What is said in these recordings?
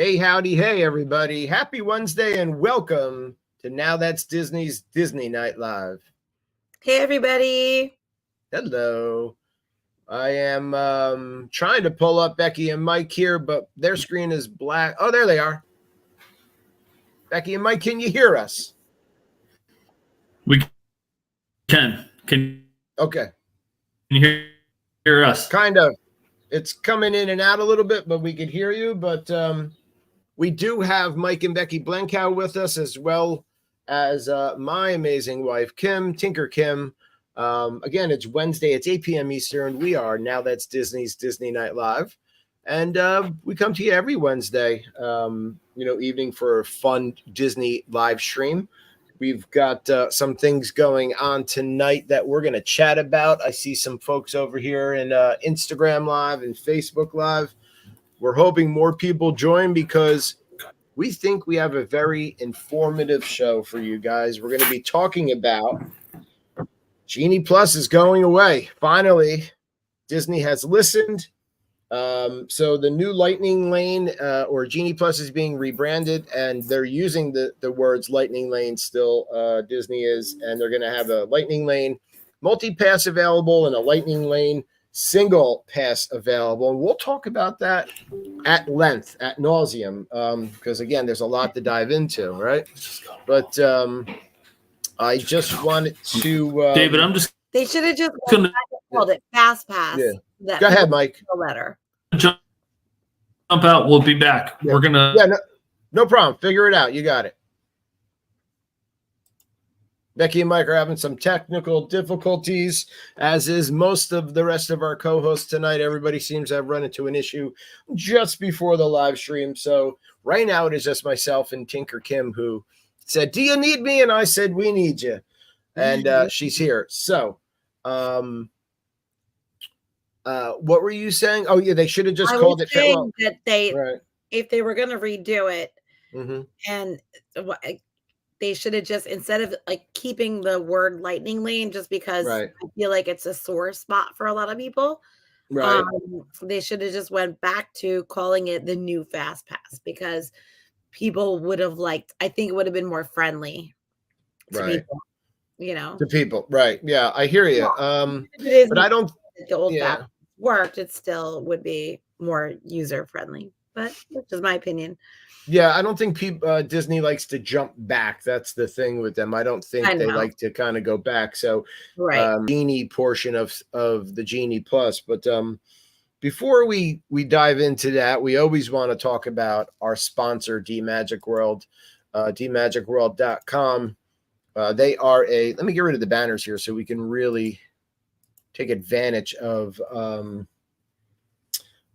Hey, howdy, hey, everybody. Happy Wednesday and welcome to Now That's Disney's Disney Night Live. Hey, everybody. Hello. I am trying to pull up Becky and Mike here, but their screen is black. Oh, there they are. Becky and Mike, can you hear us? We can. Can Okay. you hear us? Kind of. It's coming in and out a little bit, but we can hear you. But we do have Mike and Becky Blenkow with us, as well as my amazing wife, Kim, Tinker Kim. Again, it's Wednesday. It's 8 p.m. Eastern. We are Now That's Disney's Disney Night Live. And we come to you every Wednesday, evening for a fun Disney live stream. We've got some things going on tonight that we're going to chat about. I see some folks over here in Instagram Live and Facebook Live. We're hoping more people join because we think we have a very informative show for you guys. We're going to be talking about Genie Plus is going away. Finally, Disney has listened. So the new Lightning Lane or Genie Plus is being rebranded, and they're using the words Lightning Lane still, Disney is, and they're going to have a Lightning Lane multi-pass available and a Lightning Lane single pass available. And we'll talk about that at length, at nauseum, because, again, there's a lot to dive into, right? But I just wanted to... David, They should have just called it Fast Pass. Yeah. Go ahead, Mike. Letter. Jump out. We'll be back. Yeah. We're going to... Yeah, no problem. Figure it out. You got it. Becky and Mike are having some technical difficulties, as is most of the rest of our co-hosts tonight. Everybody seems to have run into an issue just before the live stream. So right now it is just myself and Tinker Kim who said, "Do you need me?" And I said, "We need you." And she's here. So what were you saying? Oh, yeah, they should have just called it. That if they were going to redo it, and they should have just, instead of like keeping the word Lightning Lane, just because I feel like it's a sore spot for a lot of people. Right. They should have just went back to calling it the new Fast Pass, because people would have liked, I think it would have been more friendly to people, To people. Right. Yeah, I hear you. But I don't... The old path worked, it still would be more user friendly, but that's just my opinion. Yeah, I don't think Disney likes to jump back. That's the thing with them. I don't think they like to kind of go back. So Genie portion of the Genie Plus. But before we dive into that, we always want to talk about our sponsor, D-Magic World, dmagicworld.com. They are let me get rid of the banners here so we can really take advantage of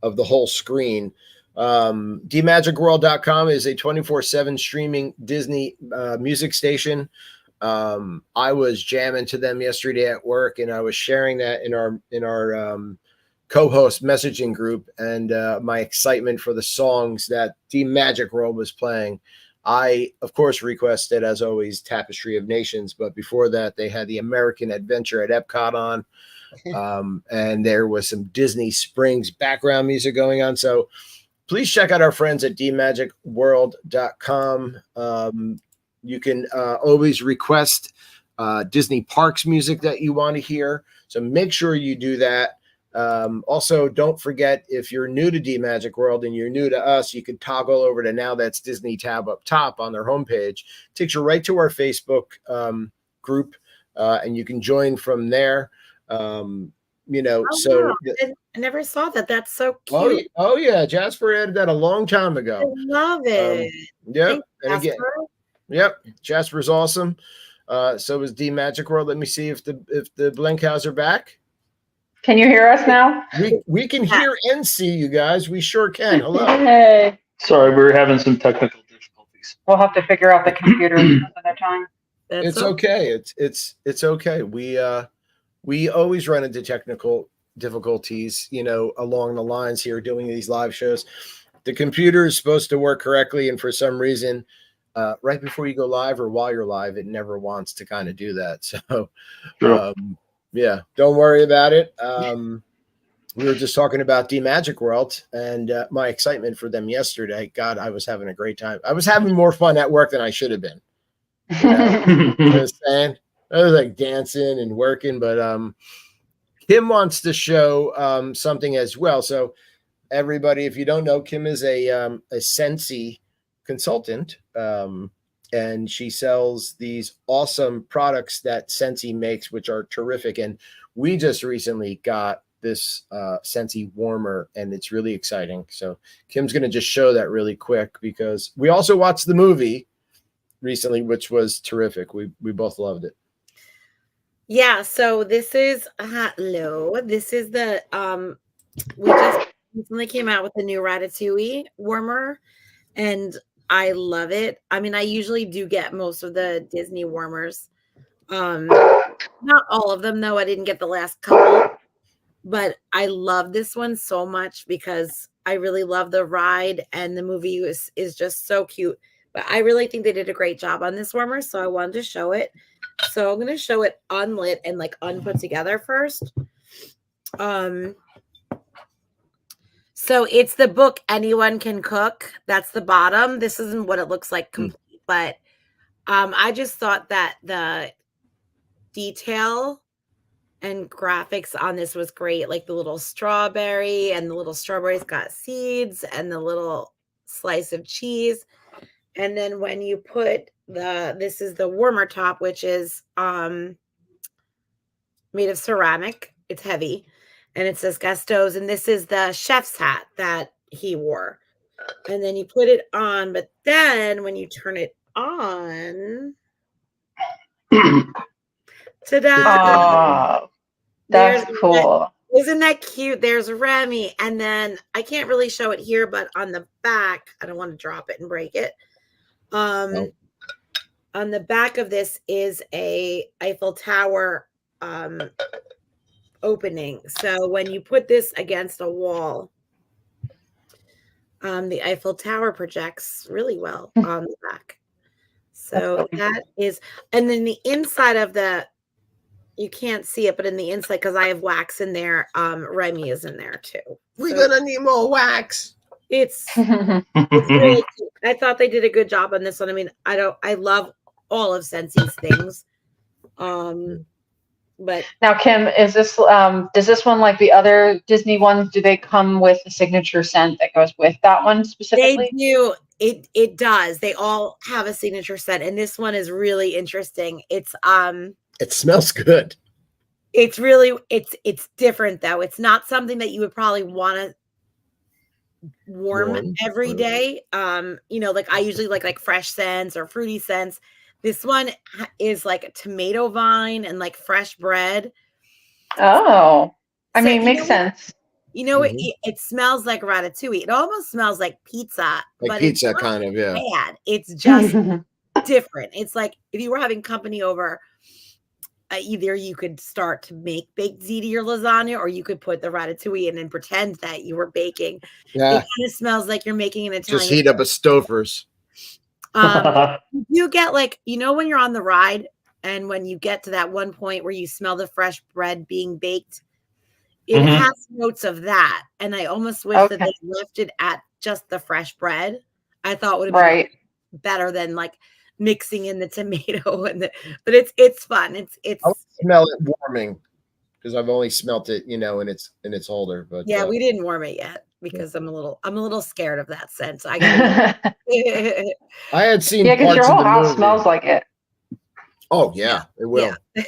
the whole screen. dmagicworld.com is a 24/7 streaming Disney music station. I was jamming to them yesterday at work, and I was sharing that in our co-host messaging group, and my excitement for the songs that D-Magic World was playing. I, of course, requested, as always, Tapestry of Nations, but before that, they had the American Adventure at Epcot on. And there was some Disney Springs background music going on. So please check out our friends at dmagicworld.com. You can always request Disney Parks music that you want to hear. So make sure you do that. Also, don't forget, if you're new to D-Magic World and you're new to us, you can toggle over to Now That's Disney tab up top on their homepage. It takes you right to our Facebook group, and you can join from there. I never saw that. That's so cute. Oh yeah, Jasper added that a long time ago. I love it. Yep. And again, Jasper's awesome. So is D-Magic World. Let me see if the Blenkhouse are back. Can you hear us now? We can hear and see you guys. We sure can. Hello. Hey. Sorry, we're having some technical difficulties. We'll have to figure out the computers another time. It's okay. It's okay. We always run into technical difficulties, along the lines here doing these live shows. The computer is supposed to work correctly, and for some reason, right before you go live or while you're live, it never wants to kind of do that. So, Sure. yeah, don't worry about it. we were just talking about the Magic World and my excitement for them yesterday. God, I was having a great time. I was having more fun at work than I should have been. You know, I was saying, I was like dancing and working, but Kim wants to show something as well. So everybody, if you don't know, Kim is a Scentsy consultant, and she sells these awesome products that Scentsy makes, which are terrific. And we just recently got this Scentsy warmer, and it's really exciting. So Kim's going to just show that really quick because we also watched the movie recently, which was terrific. We both loved it. Yeah, so this is hello. This is the we just recently came out with the new Ratatouille warmer, and I love it. I mean, I usually do get most of the Disney warmers. Not all of them though. I didn't get the last couple, but I love this one so much because I really love the ride, and the movie is just so cute. But I really think they did a great job on this warmer, so I wanted to show it. So I'm going to show it unlit and like unput together first. So it's the book Anyone Can Cook. That's the bottom. This isn't what it looks like complete, but I just thought that the detail and graphics on this was great. Like the little strawberry, and the little strawberries got seeds, and the little slice of cheese. And then when you put this is the warmer top, which is made of ceramic. It's heavy, and it says Gastos, and this is the chef's hat that he wore. And then you put it on, but then when you turn it on, ta-da! Oh, that's cool. Isn't that cute? There's Remy, and then I can't really show it here, but on the back, I don't want to drop it and break it. On the back of this is a Eiffel Tower opening. So when you put this against a wall, the Eiffel Tower projects really well on the back. So that is, and then the inside of you can't see it, but in the inside, because I have wax in there, Remy is in there too. We're gonna need more wax. It's really cute. I thought they did a good job on this one. I mean, I love all of Scensy's things. But now, Kim, is this does this one, like the other Disney ones, do they come with a signature scent that goes with that one specifically? They do. It does. They all have a signature scent, and this one is really interesting. It smells good. It's really it's different though. It's not something that you would probably want to warm every day. Like I usually like fresh scents or fruity scents. This one is like a tomato vine and like fresh bread. Oh, I mean, it makes sense. It smells like ratatouille. It almost smells like pizza, but pizza kind of, yeah. Bad. It's just different. It's like if you were having company over, either you could start to make baked ziti or lasagna, or you could put the ratatouille in and pretend that you were baking. Yeah. It kind of smells like you're making an Italian. Just heat up a Stouffer's. You get like, when you're on the ride and when you get to that one point where you smell the fresh bread being baked, it has notes of that. And I almost wish that they left it at just the fresh bread. I thought would have been better than like mixing in the tomato but it's fun. It's I smell it warming because I've only smelt it, in its holder. But yeah, we didn't warm it yet because I'm a little scared of that scent. So I had seen because your whole house smells like it. Oh yeah, it will. Yeah.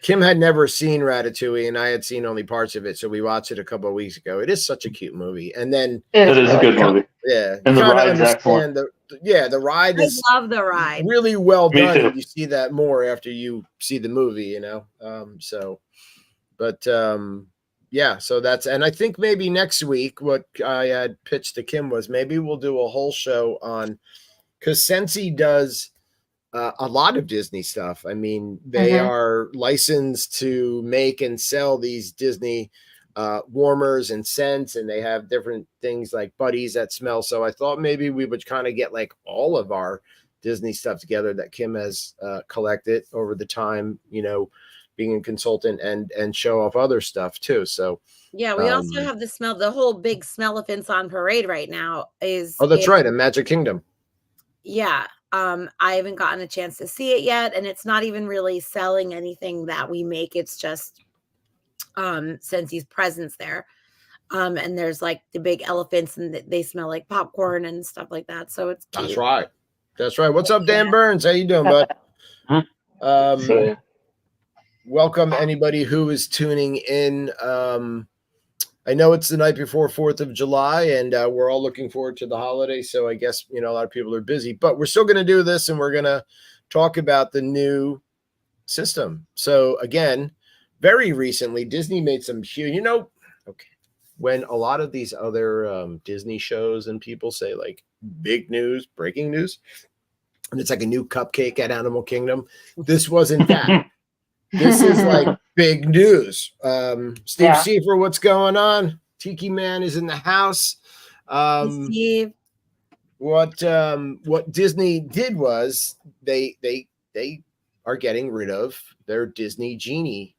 Kim had never seen Ratatouille, and I had seen only parts of it, so we watched it a couple of weeks ago. It is such a cute movie, and then it is a good movie. Yeah, and the ride's excellent. The ride is. I love the ride. Really well done. You see that more after you see the movie, So that's, and I think maybe next week what I had pitched to Kim was maybe we'll do a whole show on, because Scentsy does a lot of Disney stuff. I mean, they are licensed to make and sell these Disney warmers and scents, and they have different things like buddies that smell. So I thought maybe we would kind of get like all of our Disney stuff together that Kim has collected over the time, being a consultant and show off other stuff too. So yeah, we also have the whole big Smell-a-Fints on parade right now is. Oh, that's right, in Magic Kingdom. Yeah. I haven't gotten a chance to see it yet, and it's not even really selling anything that we make. It's just Scentsy's presence there. And there's like the big elephants, and they smell like popcorn and stuff like that. So it's cute. That's right. What's up, Dan Burns? How you doing, bud? Welcome anybody who is tuning in. I know it's the night before 4th of July, and we're all looking forward to the holiday. So I guess, a lot of people are busy, but we're still going to do this, and we're going to talk about the new system. So again, very recently, Disney made some huge, when a lot of these other Disney shows and people say like big news, breaking news, and it's like a new cupcake at Animal Kingdom. This wasn't that. This is like big news. Steve Seifer, what's going on? Tiki Man is in the house. Steve. What Disney did was they are getting rid of their Disney Genie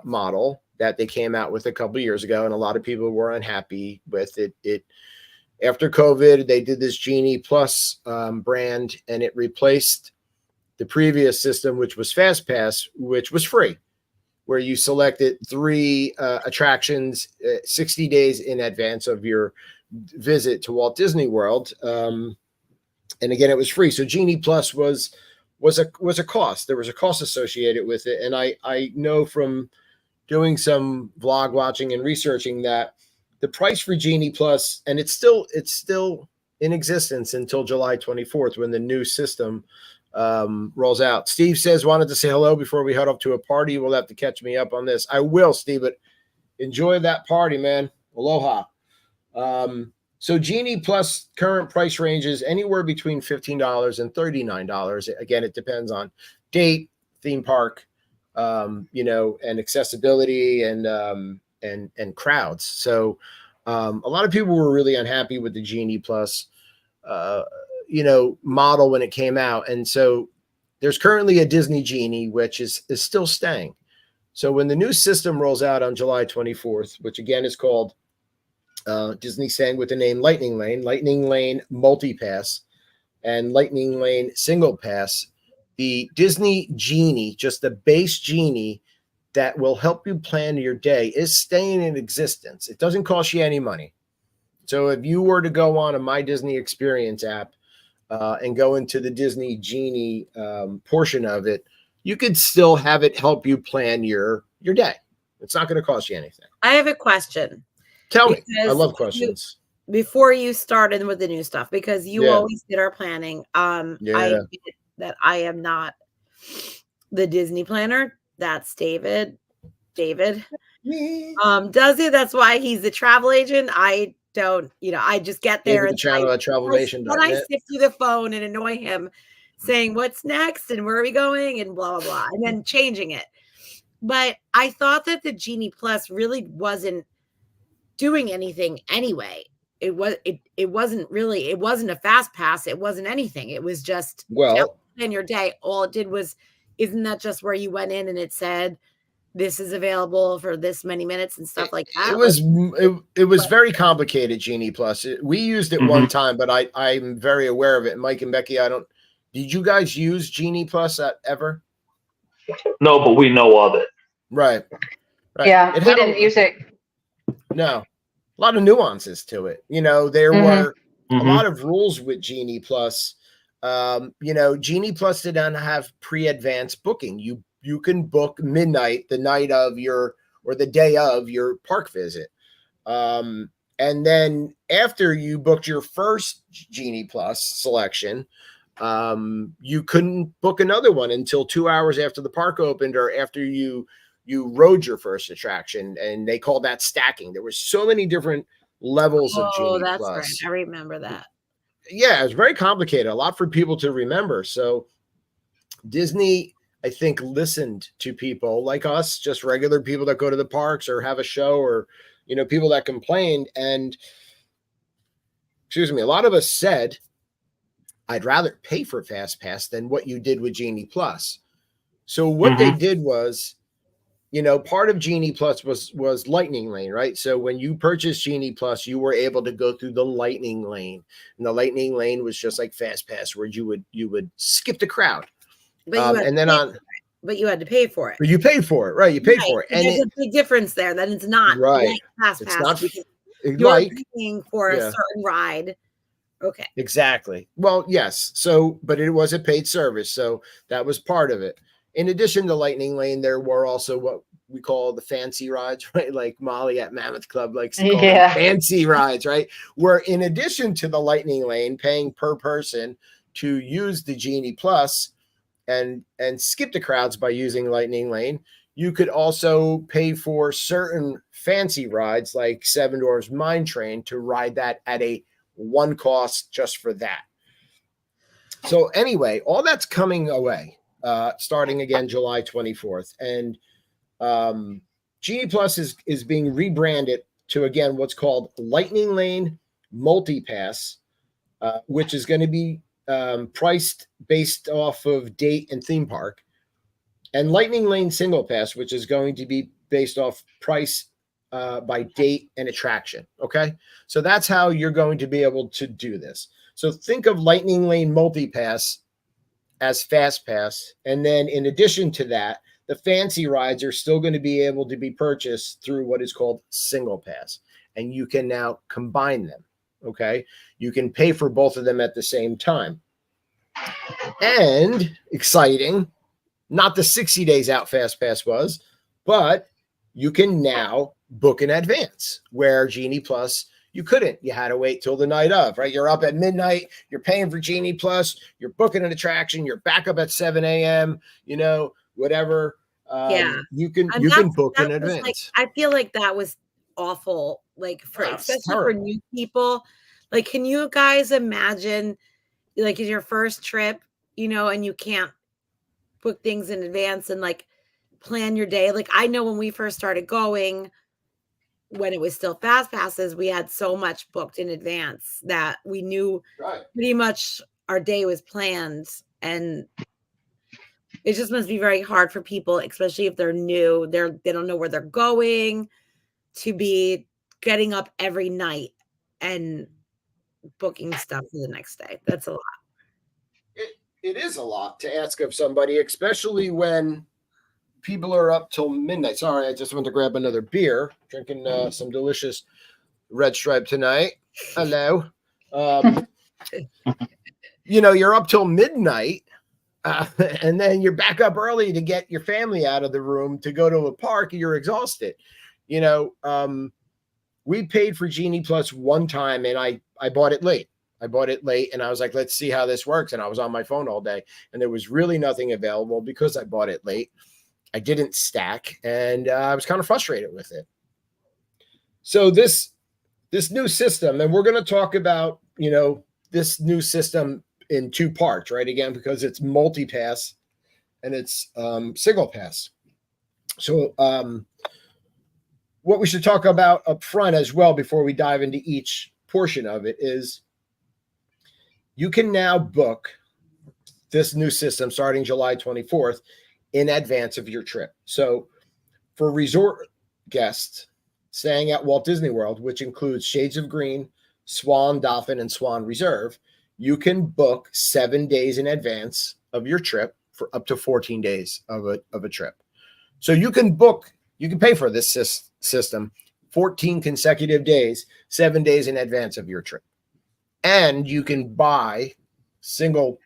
model that they came out with a couple of years ago, and a lot of people were unhappy with it. After COVID, they did this Genie Plus brand, and it replaced the previous system, which was Fast Pass, which was free, where you selected 3 attractions 60 days in advance of your visit to Walt Disney World. And again, it was free. So Genie Plus was a cost. There was a cost associated with it. And I know from doing some vlog watching and researching that the price for Genie Plus, and it's still in existence until July 24th when the new system rolls out. Steve says, wanted to say hello before we head off to a party. We'll have to catch me up on this. I will, Steve, but enjoy that party, man. Aloha. So Genie Plus current price range is anywhere between $15 and $39. Again, it depends on date, theme park, and accessibility and crowds. So a lot of people were really unhappy with the Genie Plus model when it came out. And so there's currently a Disney Genie, which is still staying. So when the new system rolls out on July 24th, which again is called Disney staying with the name Lightning Lane Multi-Pass, and Lightning Lane Single Pass, the Disney Genie, just the base Genie that will help you plan your day, is staying in existence. It doesn't cost you any money. So if you were to go on a My Disney Experience app and go into the Disney Genie portion of it, you could still have it help you plan your day. It's not going to cost you anything. I have a question. Tell me. I love questions. Before you started with the new stuff, because you always did our planning. I admit that I am not the Disney planner. That's David. David does it. That's why he's the travel agent. I don't, I just get there and travelation. Then I sift through the phone and annoy him saying what's next and where are we going and blah, blah, blah, and then changing it. But I thought that the Genie Plus really wasn't doing anything anyway. It wasn't a fast pass. It wasn't anything. It was just in your day. All it did was, isn't that just where you went in and it said, this is available for this many minutes and stuff like that? It was very complicated, Genie Plus. We used it one time, but I'm very aware of it. Mike and Becky, did you guys use Genie Plus ever? No, but we know of it. Right. Yeah, we didn't use it. No. A lot of nuances to it. There were a lot of rules with Genie Plus. Genie Plus did not have pre-advanced booking. You can book midnight, the night of or the day of your park visit. And then after you booked your first Genie Plus selection, you couldn't book another one until 2 hours after the park opened or after you rode your first attraction, and they called that stacking. There were so many different levels of Genie Plus. Oh, that's right. I remember that. Yeah, it's very complicated. A lot for people to remember. So Disney, I think, listened to people like us, just regular people that go to the parks or have a show or, people that complained. And, a lot of us said, I'd rather pay for Fast Pass than what you did with Genie Plus. So what they did was part of Genie Plus was Lightning Lane, right? So when you purchased Genie Plus, you were able to go through the Lightning Lane, and the Lightning Lane was just like Fast Pass, where you would skip the crowd, and then but you had to pay for it. But you paid for it, right? You paid for it, and there's a big difference there. That it's not right. Like Fast It's Pass. not You're paying for a certain ride. Okay. Exactly. Well, yes. So, but it was a paid service, so that was part of it. In addition to Lightning Lane, there were also what we call the fancy rides, right? Like Molly at Mammoth Club likes to call them fancy rides, right? Where in addition to the Lightning Lane, paying per person to use the Genie Plus and skip the crowds by using Lightning Lane, you could also pay for certain fancy rides like Seven Dwarfs Mine Train to ride that at a one cost just for that. So anyway, all that's coming away. Starting again July 24th. And Genie Plus is being rebranded to, again, what's called Lightning Lane Multipass, which is going to be priced based off of date and theme park. And Lightning Lane Single Pass, which is going to be based off price by date and attraction. Okay. So that's how you're going to be able to do this. So think of Lightning Lane Multipass as Fast Pass. And then in addition to that, the fancy rides are still going to be able to be purchased through what is called Single Pass. And you can now combine them. Okay. You can pay for both of them at the same time. And exciting, not the 60 days out Fast Pass was, but you can now book in advance, where Genie Plus, you couldn't. You had to wait till the night of, right? You're up at midnight. You're paying for Genie Plus. You're booking an attraction. You're back up at 7 a.m., whatever. You can book in advance. Like, I feel like that was awful, like especially for new people. Like, can you guys imagine, like, your first trip, and you can't book things in advance and like plan your day? Like, I know when we first started going, when it was still Fast Passes, we had so much booked in advance that we knew pretty much our day was planned. And it just must be very hard for people, especially if they're new, they don't know where they're going, to be getting up every night and booking stuff for the next day. That's a lot. It is a lot to ask of somebody, especially when people are up till midnight. Sorry, I just went to grab another beer, drinking some delicious Red Stripe tonight. Hello. You're up till midnight, and then you're back up early to get your family out of the room to go to a park, and you're exhausted. We paid for Genie Plus one time, and I bought it late. And I was like, let's see how this works. And I was on my phone all day, and there was really nothing available because I bought it late. I didn't stack, and I was kind of frustrated with it. So this new system, and we're going to talk about, this new system in two parts, right? Again, because it's multi-pass and it's single pass. So what we should talk about up front as well before we dive into each portion of it is you can now book this new system starting July 24th in advance of your trip. So for resort guests staying at Walt Disney World, which includes Shades of Green, Swan, Dolphin, and Swan Reserve, you can book 7 days in advance of your trip for up to 14 days of a trip. So you can pay for this system 14 consecutive days, 7 days in advance of your trip. And you can buy single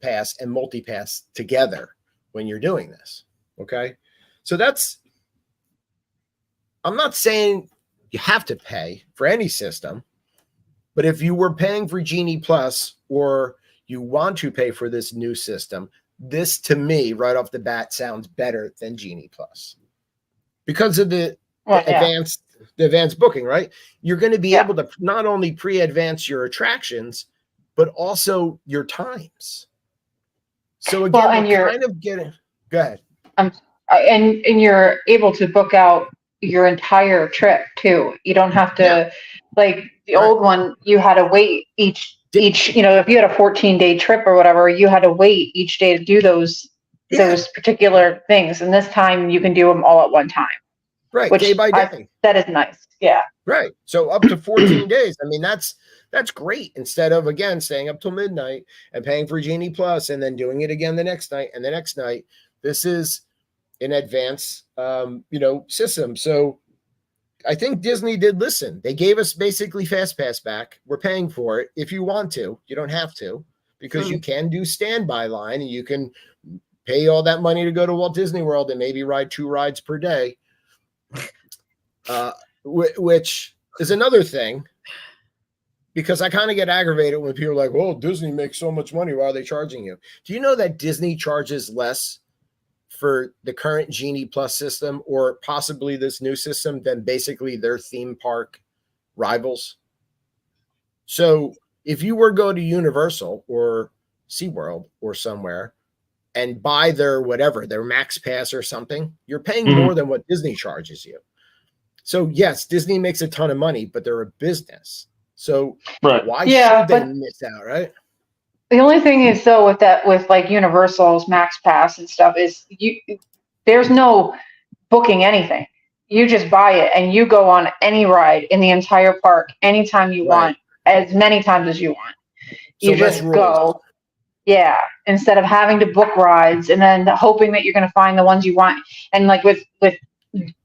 pass and multi-pass together when you're doing this. Okay. So I'm not saying you have to pay for any system, but if you were paying for Genie Plus or you want to pay for this new system, this to me right off the bat sounds better than Genie Plus because of the advanced booking, right? You're going to be able to not only pre-advance your attractions, but also your times. So again, you're kind of getting, go ahead. And you're able to book out your entire trip too. You don't have to, like the old one, you had to wait each, if you had a 14-day trip or whatever, you had to wait each day to do those those particular things. And this time you can do them all at one time. Right. Which day by day. That is nice. Yeah. Right. So up to 14 days. I mean, that's great. Instead of, again, staying up till midnight and paying for Genie Plus and then doing it again the next night and the next night. This is an advanced, system. So I think Disney did listen. They gave us basically Fast Pass back. We're paying for it. If you want to, you don't have to, because you can do standby line and you can pay all that money to go to Walt Disney World and maybe ride 2 rides per day, which is another thing, because I kind of get aggravated when people are like, well, Disney makes so much money. Why are they charging you? Do you know that Disney charges less for the current Genie Plus system or possibly this new system than basically their theme park rivals? So if you were to go to Universal or SeaWorld or somewhere and buy their Max Pass or something, you're paying more than what Disney charges you. So yes, Disney makes a ton of money, but they're a business. So why should they miss out, right? The only thing is, though, with like Universal's Max Pass and stuff, is there's no booking anything. You just buy it and you go on any ride in the entire park anytime you want, as many times as you want. You just go. Yeah. Instead of having to book rides and then hoping that you're going to find the ones you want. And like with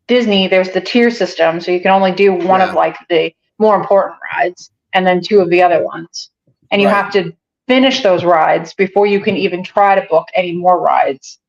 Disney, there's the tier system. So you can only do one of like the more important rides and then 2 of the other ones. And you have to finish those rides before you can even try to book any more rides,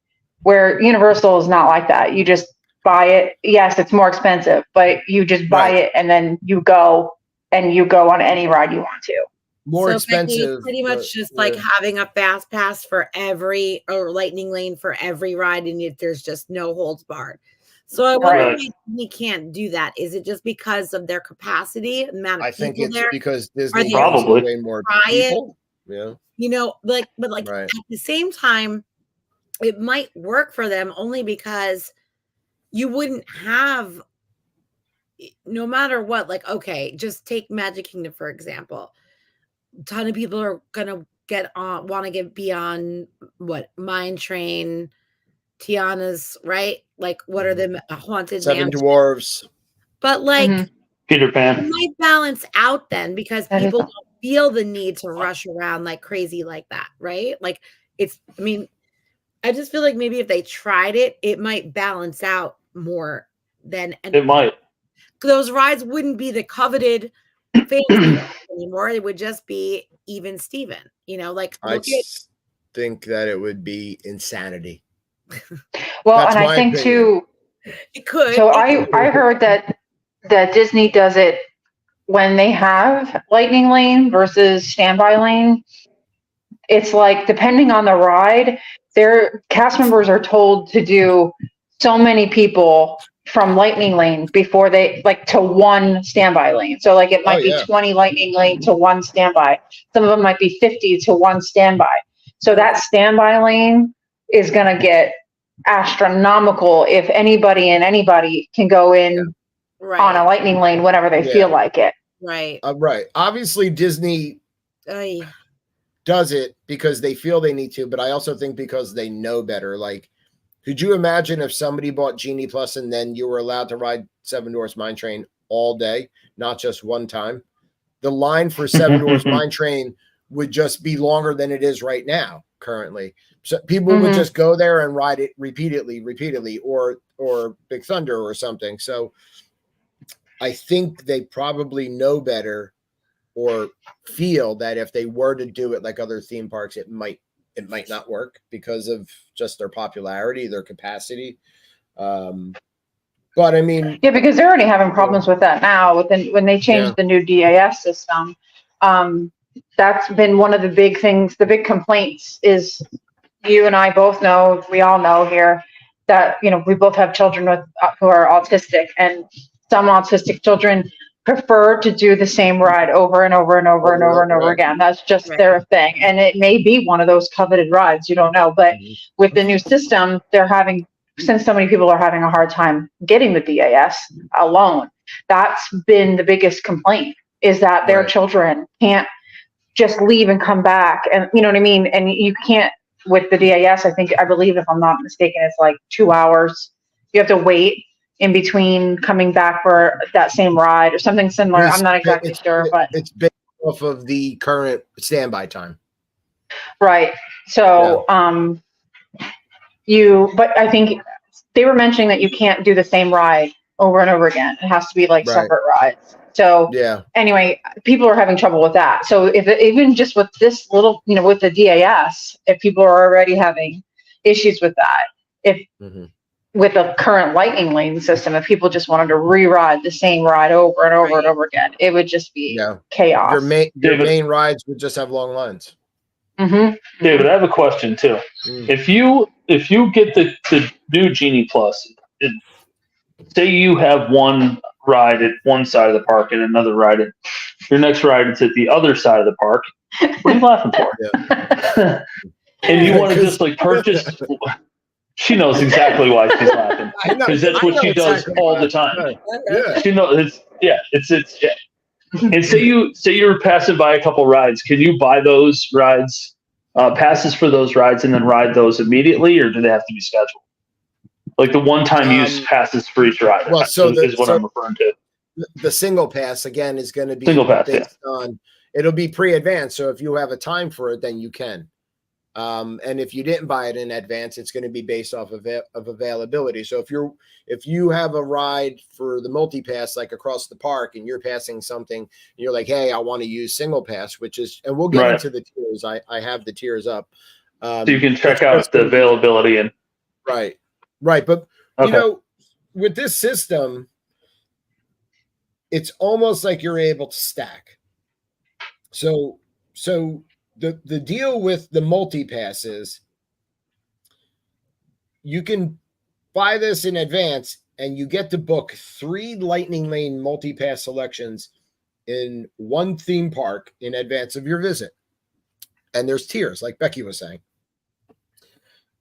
where Universal is not like that. You just buy it. Yes, it's more expensive, but you just buy it and then you go on any ride you want to. More expensive. Becky, pretty much just like having a Fast Pass for every, or Lightning Lane for every ride, and there's just no holds barred. So I wonder why Disney can't do that. Is it just because of their capacity? I think it's because Disney probably way more people. Yeah. But at the same time, it might work for them only because you wouldn't have, no matter what, like, okay, just take Magic Kingdom, for example. A ton of people are going to be on Mine Train, Tiana's, right? Like, what are the haunted Seven Dwarves? But like Peter Pan, it might balance out then, because people don't feel the need to rush around like crazy like that, right? Like I just feel like maybe if they tried it, it might balance out more than it might. Those rides wouldn't be the coveted fancy anymore. It would just be even Steven. I think that it would be insanity. Well, and I think too, it could. So I heard that Disney does it when they have Lightning Lane versus Standby Lane. It's like, depending on the ride, their cast members are told to do so many people from Lightning Lane before they to one Standby Lane. So like it might be 20 Lightning Lane to one Standby. Some of them might be 50 to one Standby. So that Standby Lane is going to get astronomical if anybody can go in on a Lightning Lane whenever they feel like it. Right. Right. Obviously, Disney does it because they feel they need to, but I also think because they know better. Like, could you imagine if somebody bought Genie Plus and then you were allowed to ride Seven Dwarfs Mine Train all day, not just one time? The line for Seven Dwarfs Mine Train would just be longer than it is right now currently. So people would just go there and ride it repeatedly, or Big Thunder or something. So I think they probably know better, or feel that if they were to do it like other theme parks, it might not work because of just their popularity, their capacity. But I mean, because they're already having problems with that now. When they changed the new DAS system, that's been one of the big things. The big complaints is, you and I both know, we all know here, that we both have children who are autistic, and some autistic children prefer to do the same ride over and over and over and over and over again. That's just their thing. And it may be one of those coveted rides, you don't know. But with the new system, since so many people are having a hard time getting the DAS alone, that's been the biggest complaint, is that their children can't just leave and come back. And you know what I mean? And you can't with the DAS, I believe, if I'm not mistaken, it's like 2 hours. You have to wait in between coming back for that same ride or something similar. I'm not exactly sure, but it's based off of the current standby time. Right. So, but I think they were mentioning that you can't do the same ride over and over again. It has to be like separate rides. So anyway, people are having trouble with that. So if even just with this little, with the DAS, if people are already having issues with that, if with the current lightning lane system, if people just wanted to re-ride the same ride over and over and over again, it would just be chaos. Your main rides would just have long lines. David, I have a question too. If you get the new Genie Plus, say you have one ride at one side of the park and another ride at your next ride is at the other side of the park. What are you laughing for? And you want to just like purchase. She knows exactly why she's laughing because that's what she does all the time. She knows. It's. And say you're passing by a couple rides. Can you buy those rides, passes for those rides, and then ride those immediately, or do they have to be scheduled? Like the one-time use passes for each ride. Well, is what I'm referring to. The single pass again is going to be based on. It'll be pre-advanced, so if you have a time for it, then you can. And if you didn't buy it in advance, it's going to be based off of availability. So if you have a ride for the multi-pass, like across the park, and you're passing something, and you're like, hey, I want to use single pass, which is, and we'll get into the tiers. I have the tiers up. So you can check out the availability and right. But with this system, it's almost like you're able to stack. So the deal with the multi-pass is you can buy this in advance and you get to book 3 lightning lane multi-pass selections in one theme park in advance of your visit. And there's tiers, like Becky was saying.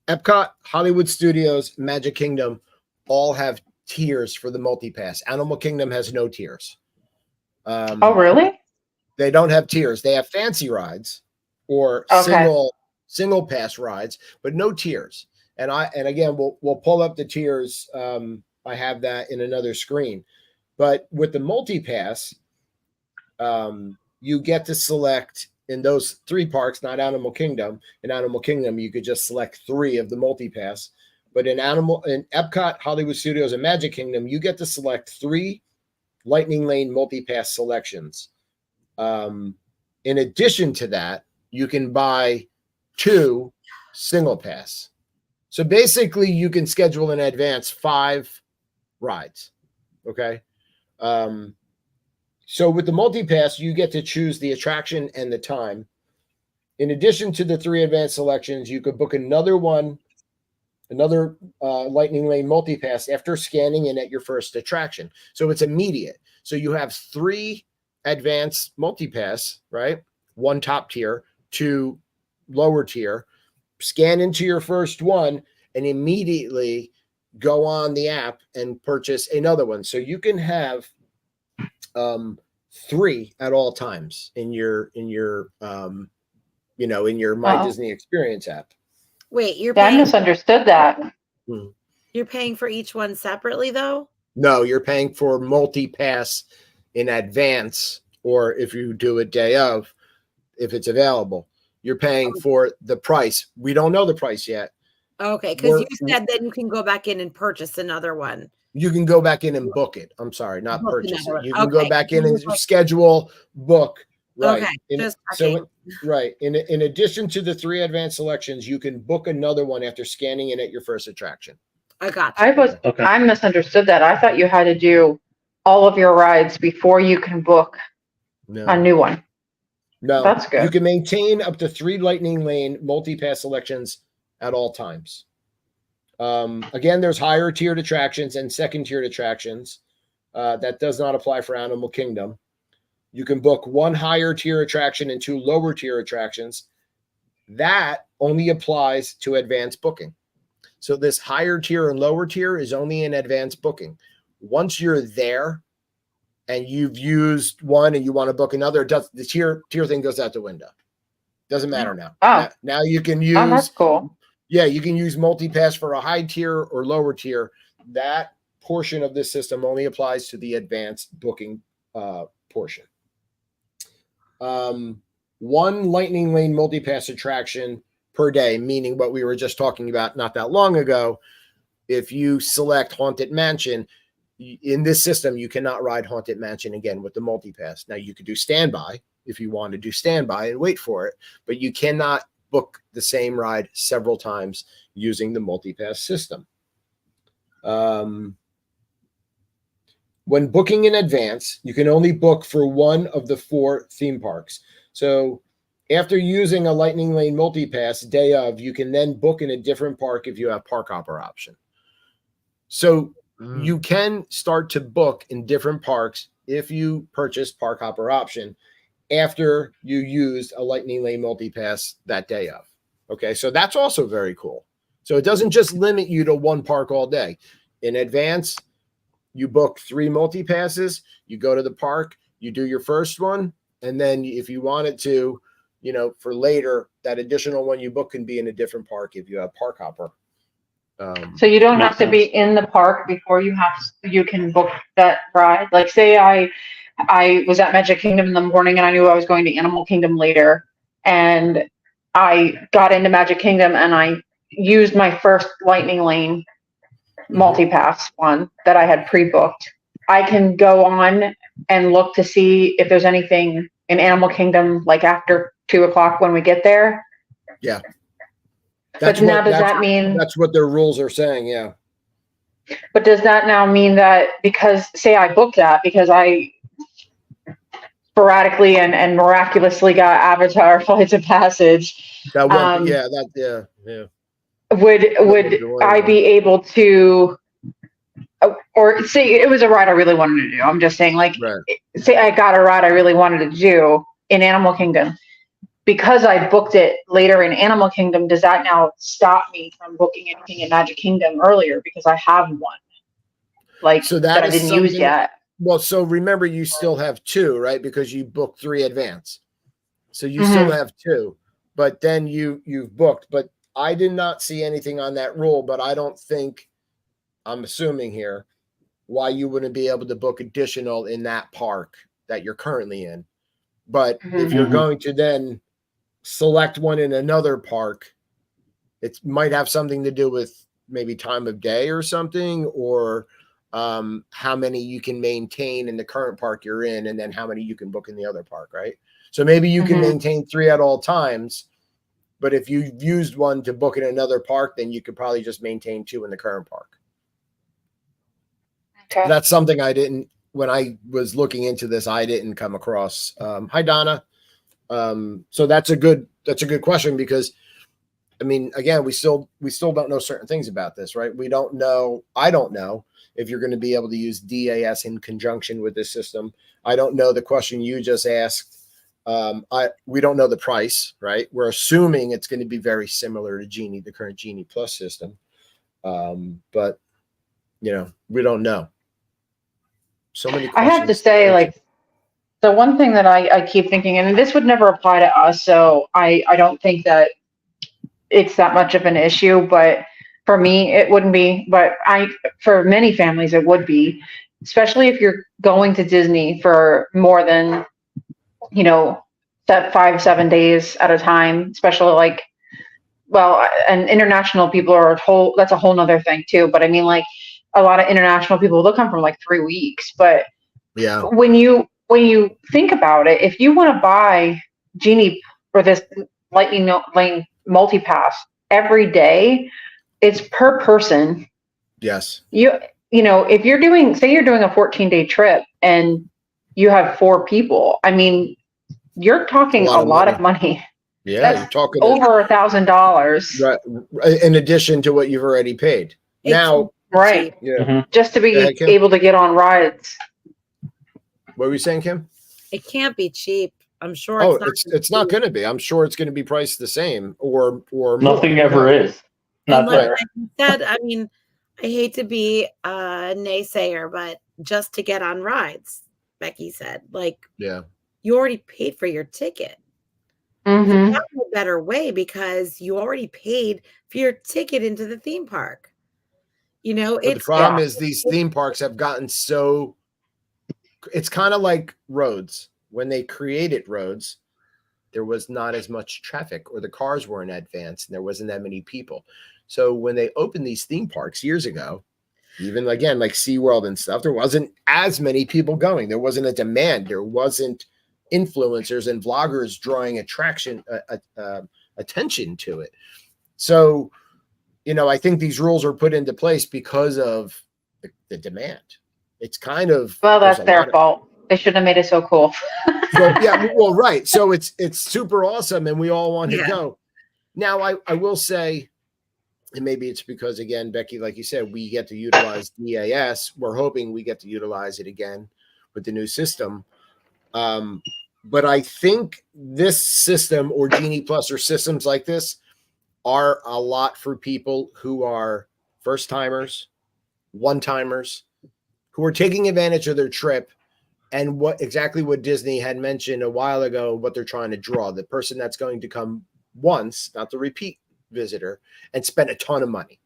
Epcot, Hollywood Studios, Magic Kingdom all have tiers for the multi-pass. Animal Kingdom has no tiers. Oh, really? They don't have tiers. They have fancy rides or single pass rides, but no tiers. And again, we'll pull up the tiers. I have that in another screen. But with the multi-pass, you get to select in those 3 parks, not Animal Kingdom. In Animal Kingdom, you could just select 3 of the multi-pass. But in Epcot, Hollywood Studios, and Magic Kingdom, you get to select 3 Lightning Lane multi-pass selections. In addition to that, you can buy 2 single pass. So basically, you can schedule in advance 5 rides. Okay. So with the multi-pass, you get to choose the attraction and the time. In addition to the 3 advanced selections, you could book another Lightning Lane multi-pass after scanning in at your first attraction. So it's immediate. So you have 3 advanced multi-pass, right? 1 top tier, 2 lower tier. Scan into your first one and immediately go on the app and purchase another one. So you can have 3 at all times in your My Disney Experience app. Wait, I misunderstood that. You're paying for each one separately, though? No, you're paying for multi-pass in advance, or if you do it day of, if it's available, you're paying for the price. We don't know the price yet. Okay, because you said that you can go back in and purchase another one. You can go back in and book it. I'm sorry, not purchase it. You can go back in and schedule, book. Right. Okay. In addition to the 3 advanced selections, you can book another one after scanning in at your first attraction. I got you. I misunderstood that. I thought you had to do all of your rides before you can book a new one. No, that's good. You can maintain up to 3 Lightning Lane multi-pass selections at all times. Again, there's higher tiered attractions and second tiered attractions. That does not apply for Animal Kingdom. You can book 1 higher tier attraction and 2 lower tier attractions. That only applies to advanced booking. So this higher tier and lower tier is only in advanced booking. Once you're there and you've used one and you want to book another, the tier thing goes out the window. Doesn't matter now. Oh. Now you can use. Oh, that's cool. Yeah, you can use multipass for a high tier or lower tier. That portion of this system only applies to the advanced booking portion. One Lightning Lane multipass attraction per day, meaning what we were just talking about not that long ago. If you select Haunted Mansion, in this system, you cannot ride Haunted Mansion again with the multipass. Now, you could do standby if you want to do standby and wait for it, but you cannot book the same ride several times using the multipass system. When booking in advance, you can only book for one of the 4 theme parks. So after using a Lightning Lane multipass day of, you can then book in a different park if you have park hopper option. So you can start to book in different parks if you purchase park hopper option after you used a Lightning Lane multipass that day of. Okay, so that's also very cool. So it doesn't just limit you to one park all day. In advance, you book 3 multi-passes, you go to the park, you do your first one, and then if you wanted to, for later, that additional one you book can be in a different park if you have park hopper. So you don't have to be in the park before you can book that ride. Like, say I was at Magic Kingdom in the morning and I knew I was going to Animal Kingdom later, and I got into Magic Kingdom and I used my first Lightning Lane multi-pass one that I had pre-booked. I can go on and look to see if there's anything in Animal Kingdom like after 2:00 when we get there. Yeah. Does that mean that's what their rules are saying? Yeah. But does that now mean that because, say, I booked that because I sporadically and miraculously got Avatar Flights of Passage? That would, yeah. Would I be able to, or say it was a ride I really wanted to do? I'm just saying, like, say I got a ride I really wanted to do in Animal Kingdom. Because I booked it later in Animal Kingdom, does that now stop me from booking anything in Magic Kingdom earlier because I have one, like, so that I didn't use yet? Well, so remember, you still have 2, right? Because you booked 3 advance, so you still have 2. But then you've booked. But I did not see anything on that rule. But I don't think, I'm assuming here, why you wouldn't be able to book additional in that park that you're currently in. But if you're going to then select one in another park, it might have something to do with maybe time of day or something, or how many you can maintain in the current park you're in, and then how many you can book in the other park, right? So maybe you can maintain 3 at all times, but if you used one to book in another park, then you could probably just maintain 2 in the current park. Okay. That's something when I was looking into this, I didn't come across. Hi, Donna. So that's a good question, because I mean, again, we still don't know certain things about this, right? I don't know if you're going to be able to use DAS in conjunction with this system. I don't know the question you just asked. We don't know the price, right? We're assuming it's going to be very similar to Genie, the current Genie Plus system. But we don't know. So many questions. I have to say, like, the one thing that I keep thinking, and this would never apply to us, so I don't think that it's that much of an issue, but for me, it wouldn't be. But for many families, it would be, especially if you're going to Disney for more than, 5-7 days at a time, especially like, well, and international people that's a whole nother thing too. But I mean, like, a lot of international people, they'll come from like 3 weeks. But yeah, when you think about it, if you want to buy Genie or this Lightning Lane multipass every day, it's per person. Yes. If you're doing a 14-day trip and you have 4 people, I mean, you're talking a lot of money. Yeah, that's you're talking over $1,000. Right, in addition to what you've already paid. Now, right. Yeah. Just to be able to get on rides. What were you saying, Kim? It can't be cheap. I'm sure. It's not going to be. I'm sure it's going to be priced the same or nothing more. Ever is. Not like there. I said, I mean, I hate to be a naysayer, but just to get on rides, Becky said, like, yeah, you already paid for your ticket. You have a better way because you already paid for your ticket into the theme park. You know, but the problem is these theme parks have gotten so, it's kind of like roads. When they created roads, there was not as much traffic, or the cars weren't advanced and there wasn't that many people. So when they opened these theme parks years ago, even again, like SeaWorld and stuff, there wasn't as many people going. There wasn't a demand. There wasn't influencers and vloggers drawing attention to it. So, you know, I think these rules are put into place because of the demand. It's kind of, well, that's their fault. They shouldn't have made it so cool. So, yeah, well, right. So it's super awesome, and we all want to go. Now, I will say, and maybe it's because, again, Becky, like you said, we get to utilize DAS. We're hoping we get to utilize it again with the new system. But I think this system, or Genie Plus, or systems like this, are a lot for people who are first timers, one timers, who are taking advantage of their trip, and what Disney had mentioned a while ago, what they're trying to draw, the person that's going to come once, not the repeat visitor, and spend a ton of money.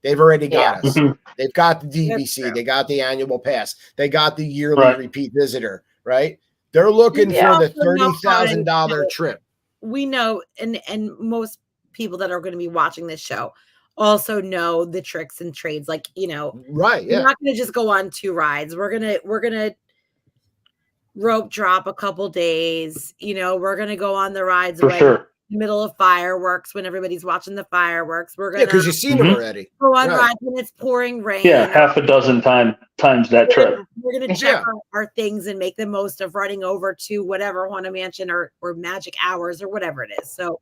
They've already got us. They've got the DVC, they got the annual pass, they got the yearly repeat visitor, right? They're looking for the $30,000 trip. We know, and most people that are going to be watching this show also know the tricks and trades. Like, you know, right? Yeah, we're not going to just go on 2 rides. We're gonna rope drop a couple days. You know, we're gonna go on the rides for sure. In the middle of fireworks when everybody's watching the fireworks. We're gonna because you've seen them already. Go on rides when it's pouring rain. Yeah, half a dozen times that trip. We're gonna check our things and make the most of running over to whatever Haunted Mansion or Magic Hours or whatever it is. So,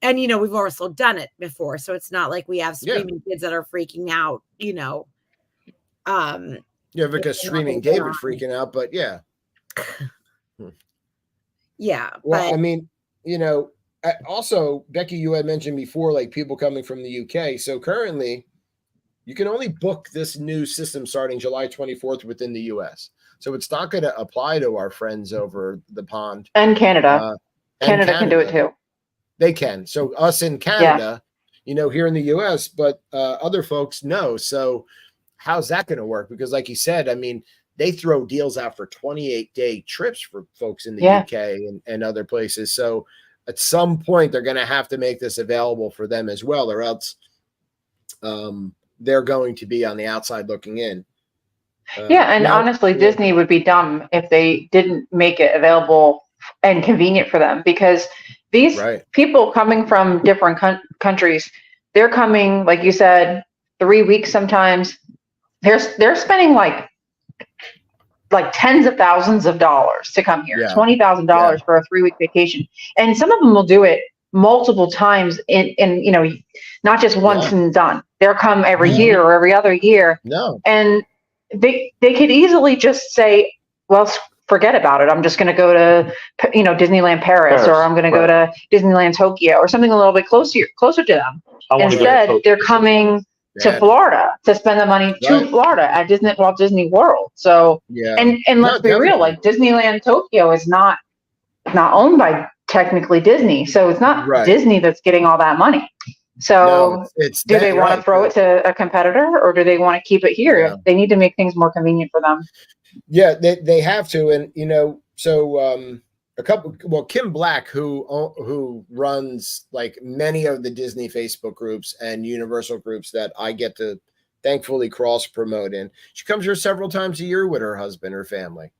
and you know, we've also done it before, so it's not like we have screaming kids that are freaking out. You know, because streaming David freaking out, but yeah. Yeah. Well, I mean, you know, also, Becky, you had mentioned before, like people coming from the UK. So currently, you can only book this new system starting July 24th within the US. So it's not going to apply to our friends over the pond. And Canada. Canada can do it too. They can. So us in Canada, you know, here in the US, but other folks no. So how's that going to work? Because like you said, I mean, they throw deals out for 28-day trips for folks in the UK and other places. So at some point, they're going to have to make this available for them as well, or else they're going to be on the outside looking in. Honestly, Disney would be dumb if they didn't make it available and convenient for them, because these people coming from different countries, they're coming, like you said, 3 weeks sometimes. They're spending like tens of thousands of dollars to come here, $20,000 for a 3-week vacation. And some of them will do it multiple times in you know, not just once and done. They'll come every year or every other year. And they could easily just say, well, forget about it. I'm just going to go to, you know, Disneyland Paris, or I'm going to go to Disneyland Tokyo, or something a little bit closer to them. Instead, they're coming to Florida to spend the money to Florida at Walt Disney World. So, and let's be real, like Disneyland Tokyo is not owned by technically Disney. So it's not Disney that's getting all that money. So do they want to throw it to a competitor, or do they want to keep it here? They need to make things more convenient for them. Yeah, they have to. And, you know, so Kim Black, who runs like many of the Disney Facebook groups and Universal groups that I get to thankfully cross promote in, she comes here several times a year with her husband, her family,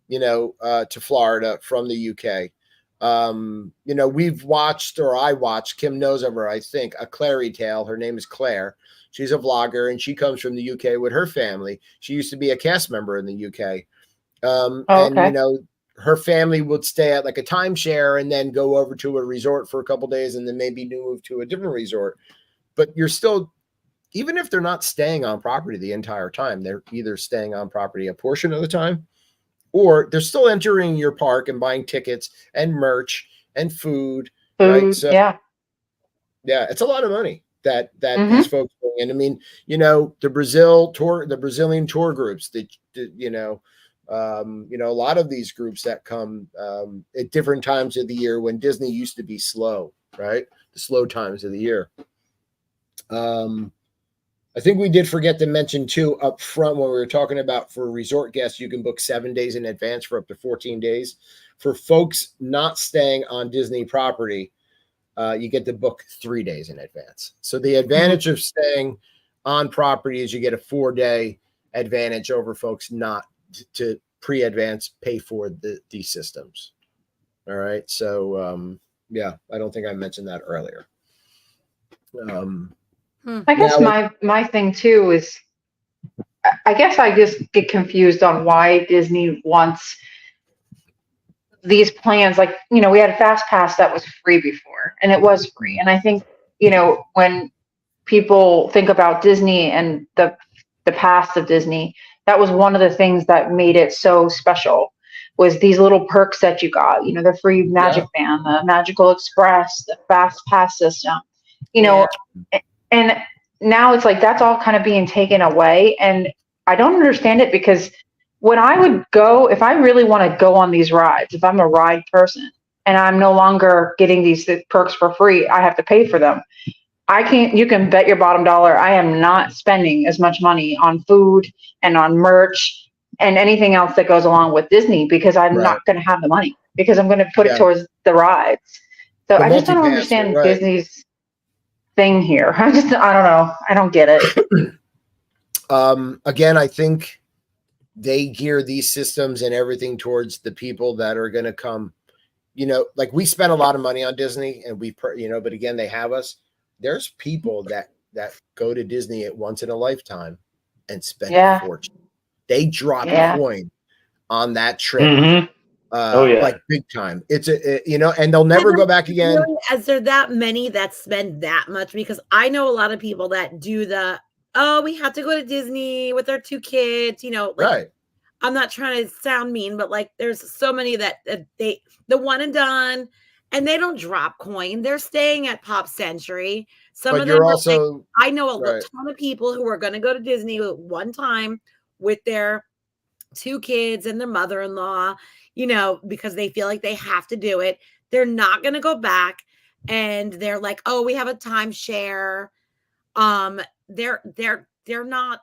you know, to Florida from the UK. You know, I watched, Kim knows of her, I think, a Clary Tale. Her name is Claire. She's a vlogger, and she comes from the UK with her family. She used to be a cast member in the UK. And, you know, her family would stay at like a timeshare and then go over to a resort for a couple days and then maybe move to a different resort. But you're still, even if they're not staying on property the entire time, they're either staying on property a portion of the time, or they're still entering your park and buying tickets and merch and food. Right. So yeah, it's a lot of money that these folks bring in. I mean, you know, the Brazilian tour groups, you know, You know, a lot of these groups that come at different times of the year when Disney used to be slow, right? The slow times of the year. I think we did forget to mention too up front when we were talking about for resort guests, you can book 7 days in advance for up to 14 days. For folks not staying on Disney property, you get to book 3 days in advance. So the advantage of staying on property is you get a 4-day advantage over folks not to pre-advance pay for these systems. All right. So yeah, I don't think I mentioned that earlier. I guess my thing too is, I guess I just get confused on why Disney wants these plans. Like, you know, we had a fast pass that was free before, and it was free. And I think, you know, when people think about Disney and the past of Disney, that was one of the things that made it so special, was these little perks that you got, you know, the free Magic Band, the Magical Express, the fast pass system, you know, and now it's like, that's all kind of being taken away. And I don't understand it, because when I would go, if I really want to go on these rides, if I'm a ride person and I'm no longer getting these perks for free, I have to pay for them. You can bet your bottom dollar I am not spending as much money on food and on merch and anything else that goes along with Disney, because I'm not going to have the money, because I'm going to put it towards the rides. So I just don't understand Disney's thing here. I don't know. I don't get it. Again, I think they gear these systems and everything towards the people that are going to come, you know, like we spend a lot of money on Disney and you know, but again, they have us. There's people that go to Disney at once in a lifetime and spend a fortune. They drop a coin on that trip. Like big time. It's you know, and they'll never go back again. Really, is there that many that spend that much? Because I know a lot of people that do we have to go to Disney with our 2 kids, you know, like, I'm not trying to sound mean, but like there's so many that the one and done, and they don't drop coin. They're staying at Pop Century. Some of them also, like, I know a ton of people who are going to go to Disney one time with their 2 kids and their mother-in-law, you know, because they feel like they have to do it. They're not going to go back, and they're like, oh, we have a timeshare. They're not,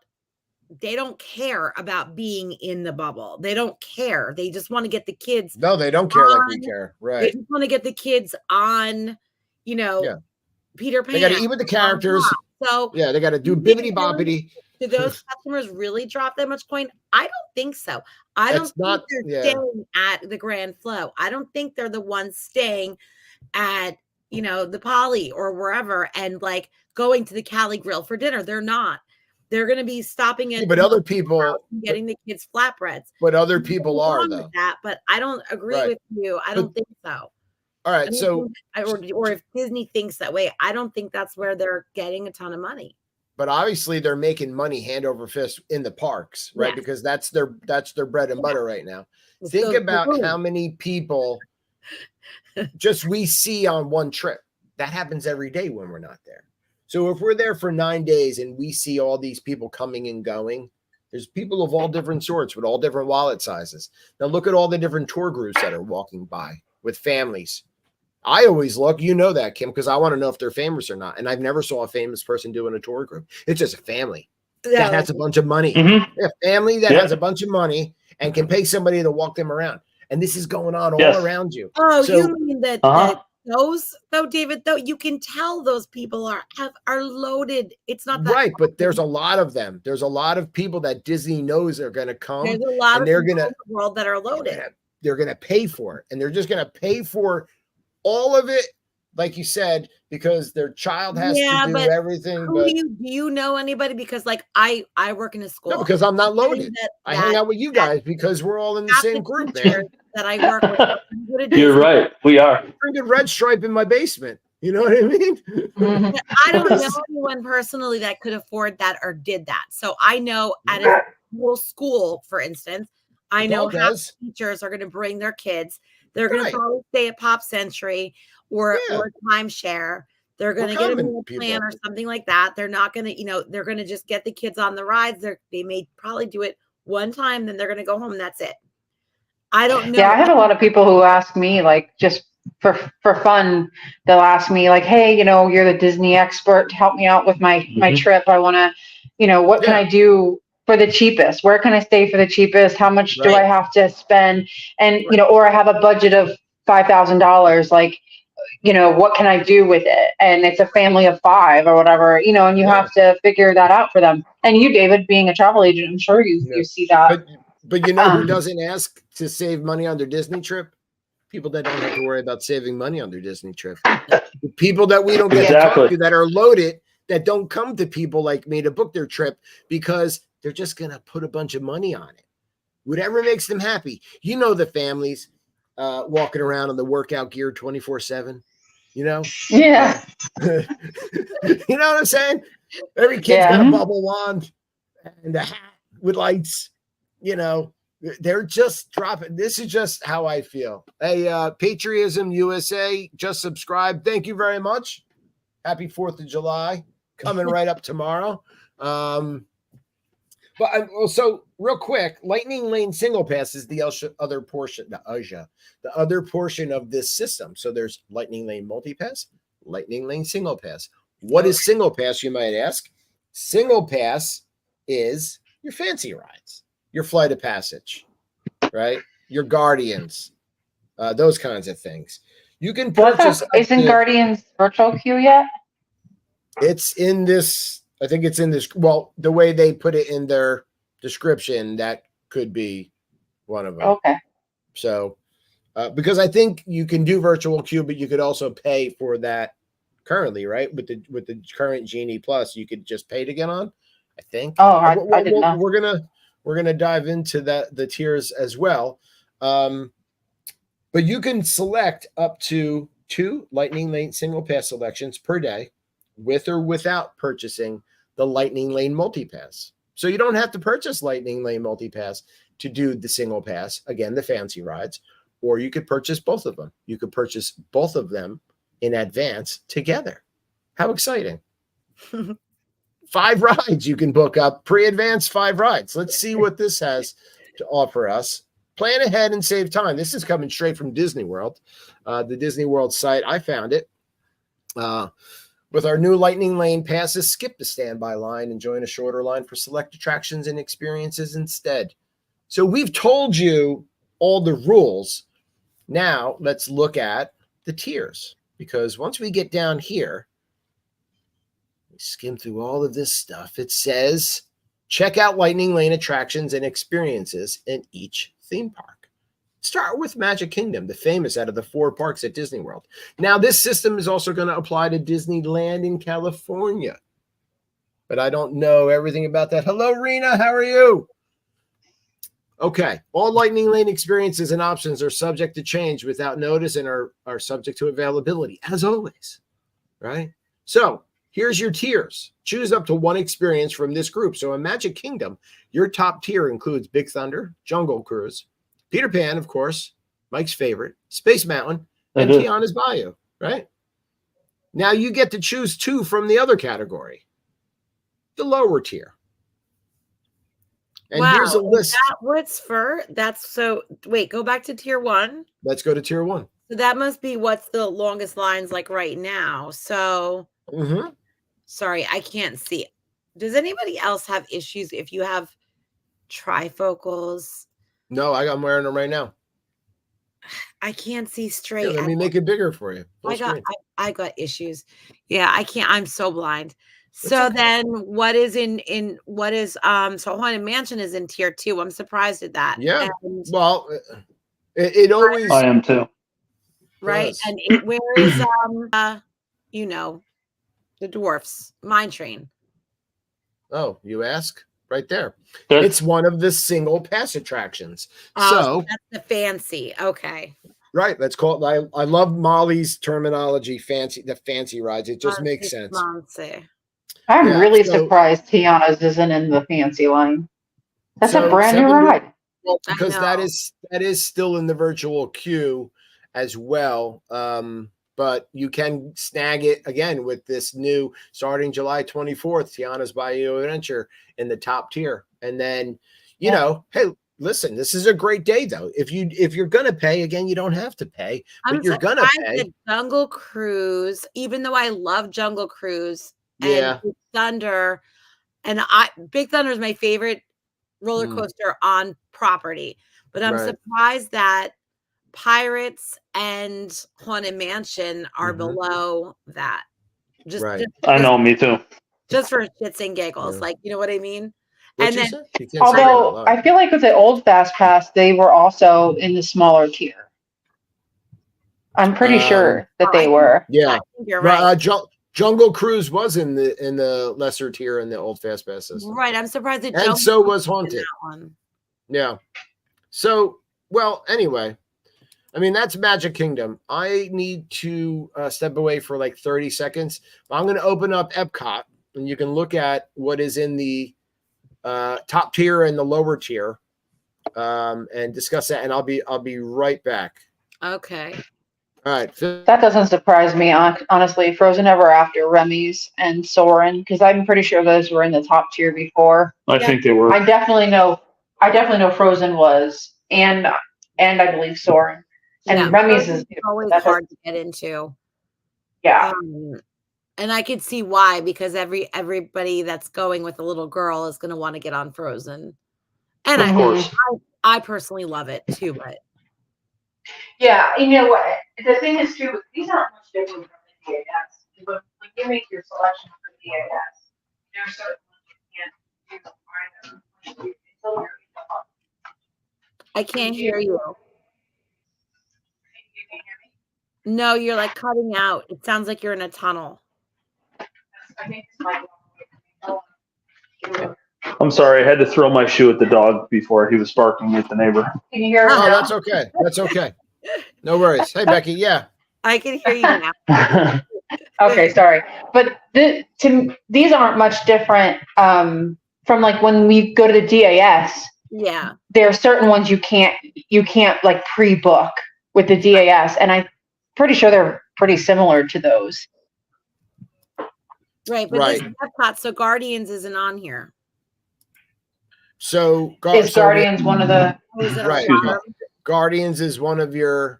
they don't care about being in the bubble. They don't care. They just want to get the kids. No, they don't care like we care. Right. They just want to get the kids on, you know, Peter Pan. They got to eat with the characters. So yeah, they got to do bibbity boppity. Do those customers really drop that much coin? I don't think so. I don't think they're staying at the Grand Flow. I don't think they're the ones staying at, you know, the Poly or wherever and like going to the Cali Grill for dinner. They're not. They're going to be stopping at but other people getting the kids flatbreads. But other people are though. That, but I don't agree with you. I don't think so. All right, so or if Disney thinks that way, I don't think that's where they're getting a ton of money. But obviously they're making money hand over fist in the parks, right? Yeah. Because that's their bread and butter right now. Think about how many people just we see on one trip. That happens every day when we're not there. So if we're there for 9 days and we see all these people coming and going, there's people of all different sorts with all different wallet sizes. Now look at all the different tour groups that are walking by with families. I always look, you know that, Kim, because I want to know if they're famous or not. And I've never saw a famous person doing a tour group. It's just a family that has a bunch of money. A family that has a bunch of money and can pay somebody to walk them around. And this is going on all around you. Oh, so, you mean that those, though, David, though, you can tell those people are loaded. It's not that right, but there's a lot of them. There's a lot of people that Disney knows are going to come. There's a lot of people in the world that are loaded. They're going to pay for it. And they're just going to pay for all of it, like you said, because their child has to do everything. But do you know anybody? Because like I work in a school. No, because I'm not loaded. I hang out with you guys because we're all in the same group, man. That I work with. You're right. We are. Freaking red stripe in my basement. You know what I mean? I don't know anyone personally that could afford that or did that. So I know at a little school, for instance, I know how teachers are going to bring their kids. They're going to probably stay at Pop Century or timeshare. They're going to get a meal plan or something like that. They're not going to, they're going to just get the kids on the rides. They may probably do it one time, then they're going to go home. And that's it. I don't know. Yeah, I have a lot of people who ask me, like, just for fun, they'll ask me, like, hey, you're the Disney expert, help me out with my trip. I want to, what can I do for the cheapest? Where can I stay for the cheapest? How much do I have to spend? And, or I have a budget of $5,000, like, what can I do with it? And it's a family of 5 or whatever, and you have to figure that out for them. And you, David, being a travel agent, I'm sure you see that. But who doesn't ask to save money on their Disney trip? People that don't have to worry about saving money on their Disney trip. The people that we don't get to talk to that are loaded, that don't come to people like me to book their trip because they're just going to put a bunch of money on it. Whatever makes them happy. The families walking around in the workout gear 24/7, Yeah. You know what I'm saying? Every kid's got a bubble wand and a hat with lights. They're just dropping. This is just how I feel. Hey, Patriotism USA, just subscribe. Thank you very much. Happy 4th of July. Coming right up tomorrow. So real quick, Lightning Lane Single Pass is the other portion, the other portion of this system. So there's Lightning Lane Multi-Pass, Lightning Lane Single Pass. What is Single Pass, you might ask? Single Pass is your fancy rides. Your Flight of Passage, right? Your Guardians, those kinds of things. You can purchase. Isn't Guardians virtual queue yet? It's in this. I think it's in this. Well, the way they put it in their description, that could be one of them. Okay. So, because I think you can do virtual queue, but you could also pay for that currently, right? With the current Genie Plus, you could just pay to get on. I think. Oh, I didn't know. We're gonna dive into the tiers as well, but you can select up to 2 Lightning Lane Single Pass selections per day, with or without purchasing the Lightning Lane Multi-Pass. So you don't have to purchase Lightning Lane Multi-Pass to do the Single Pass, again, the fancy rides, or you could purchase both of them. You could purchase both of them in advance together. How exciting! 5 rides you can book up, pre-advance 5 rides. Let's see what this has to offer us. Plan ahead and save time. This is coming straight from Disney World, the Disney World site. I found it. With our new Lightning Lane passes, skip the standby line and join a shorter line for select attractions and experiences instead. So we've told you all the rules. Now let's look at the tiers, because once we get down here, skim through all of this stuff. It says, check out Lightning Lane attractions and experiences in each theme park. Start with Magic Kingdom, the famous out of the 4 parks at Disney World. Now, this system is also going to apply to Disneyland in California, but I don't know everything about that. Hello, Rena. How are you? Okay. All Lightning Lane experiences and options are subject to change without notice and are subject to availability, as always, right? So, here's your tiers. Choose up to 1 experience from this group. So in Magic Kingdom, your top tier includes Big Thunder, Jungle Cruise, Peter Pan, of course, Mike's favorite, Space Mountain, and Tiana's Bayou, right? Now you get to choose 2 from the other category, the lower tier. And here's a list. Wait, go back to tier 1. Let's go to tier 1. So that must be what's the longest lines like right now. So sorry, I can't see. Does anybody else have issues if you have trifocals? No, I'm wearing them right now. I can't see straight. Yeah, let me make it bigger for you. I got issues. Yeah, I can't. I'm so blind. So then what is so Haunted Mansion is in tier 2. I'm surprised at that. Yeah. Well, it always. I am too. Right. And where is the dwarfs mine train? Oh, you ask? Right there. It's one of the single pass attractions. So that's the fancy. Okay. Right. Let's call it. I love Molly's terminology, the fancy rides. It just makes sense. Fancy. I'm really surprised Tiana's isn't in the fancy line. That's a brand new ride. Well, because that is still in the virtual queue as well. But you can snag it again with this new starting July 24th, Tiana's Bayou Adventure in the top tier. And then, you know, hey, listen, this is a great day though. If you're gonna pay, again, you don't have to pay, but you're gonna pay. Jungle Cruise, even though I love Jungle Cruise and Big Thunder, and Big Thunder is my favorite roller coaster on property, but I'm surprised that Pirates and Haunted Mansion are below that. Just I know, me too. Just for shits and giggles, like, you know what I mean? What'd and then, although I feel like with the old Fast Pass, they were also in the smaller tier. I'm pretty sure that they were. Yeah, you're right. Jungle Cruise was in the lesser tier in the old Fast Pass system. Right, I'm surprised that. And so was Haunted. That one. Yeah. So, well, anyway, I mean, that's Magic Kingdom. I need to step away for like 30 seconds. I'm going to open up Epcot, and you can look at what is in the top tier and the lower tier, and discuss that. And I'll be right back. Okay. All right. That doesn't surprise me, honestly. Frozen Ever After, Remy's, and Soarin', because I'm pretty sure those were in the top tier before. I think they were. I definitely know Frozen was, and I believe Soarin'. And Remy's is always hard to get into. Yeah. And I could see why, because everybody that's going with a little girl is going to want to get on Frozen. And of course. I personally love it too, but. Yeah, you know what? The thing is too, these aren't much different from the DAS. But when you make your selection for the DAS, there are certain ones you can't do either. I can't hear you. No, you're like cutting out. It sounds like you're in a tunnel. I think it's my. I'm sorry, I had to throw my shoe at the dog before he was barking at the neighbor. Can you hear me? Oh, that's okay. That's okay. No worries. Hey, Becky. Yeah. I can hear you now. Okay, sorry. But these aren't much different from like when we go to the DAS. Yeah. There are certain ones you can't like pre-book with the DAS, and I'm pretty sure they're pretty similar to those. Right, but this is Epcot, so Guardians isn't on here. So is Guardians one of the right? Guardians is one of your.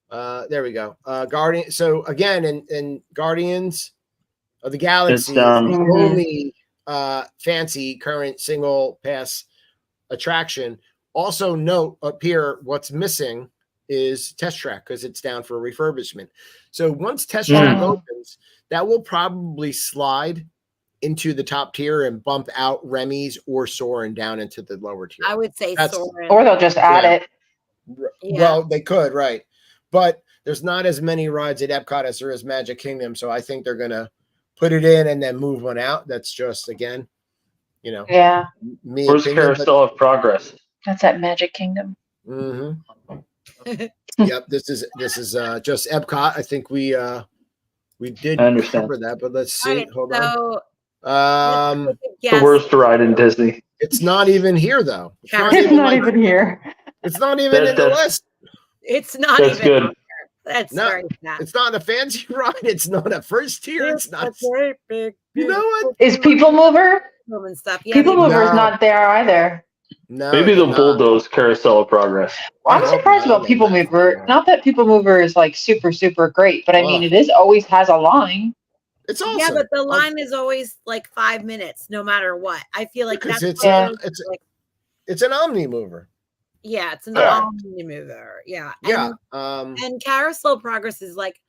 There we go. Guardian. So again, in Guardians of the Galaxy, the only fancy current single pass attraction. Also note up here, what's missing is Test Track because it's down for refurbishment. So once Test Track opens, that will probably slide into the top tier and bump out Remy's or Soarin' down into the lower tier. I would say Soarin'. Or they'll just add it. Yeah. Well, they could, right. But there's not as many rides at Epcot as there is Magic Kingdom. So I think they're going to put it in and then move one out. That's just, again, you know. Yeah. Where's Carousel of Progress? That's at Magic Kingdom. Mm-hmm. Yep. This is just Epcot. I think we did cover that, but let's see. Right, Hold on. The worst ride in Disney. It's not even here, though. It's not even here. It's not even in the list. It's not that's even good. Here. That's very sad. It's not a fancy ride. It's not a first tier. It's not. Very big. You know what? Is People Mover? And stuff. Yeah, People Mover is not there either. No. Maybe the Bulldoze Carousel of Progress. Well, I'm surprised about People Mover. Not that People Mover is like super, super great, but I mean, it always has a line. It's awesome. Yeah, but the line is always like 5 minutes, no matter what. I feel like because that's it's an Omni mover. Yeah, it's an Omni mover. Yeah. And Carousel Progress is like,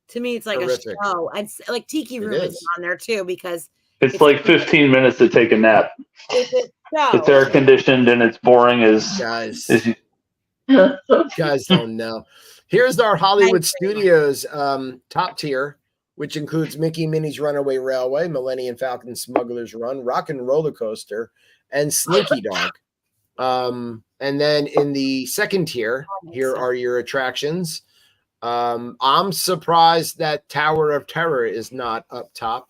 to me, it's like horrific. A show. And like Tiki Room is on there too because it's like 15 minutes to take a nap. It's air conditioned and it's boring as guys. Guys don't know. Here's our Hollywood Studios top tier, which includes Mickey Minnie's Runaway Railway, Millennium Falcon Smuggler's Run, Rock and Roller Coaster, and Slinky Dog. And then in the second tier, here are your attractions. I'm surprised that Tower of Terror is not up top.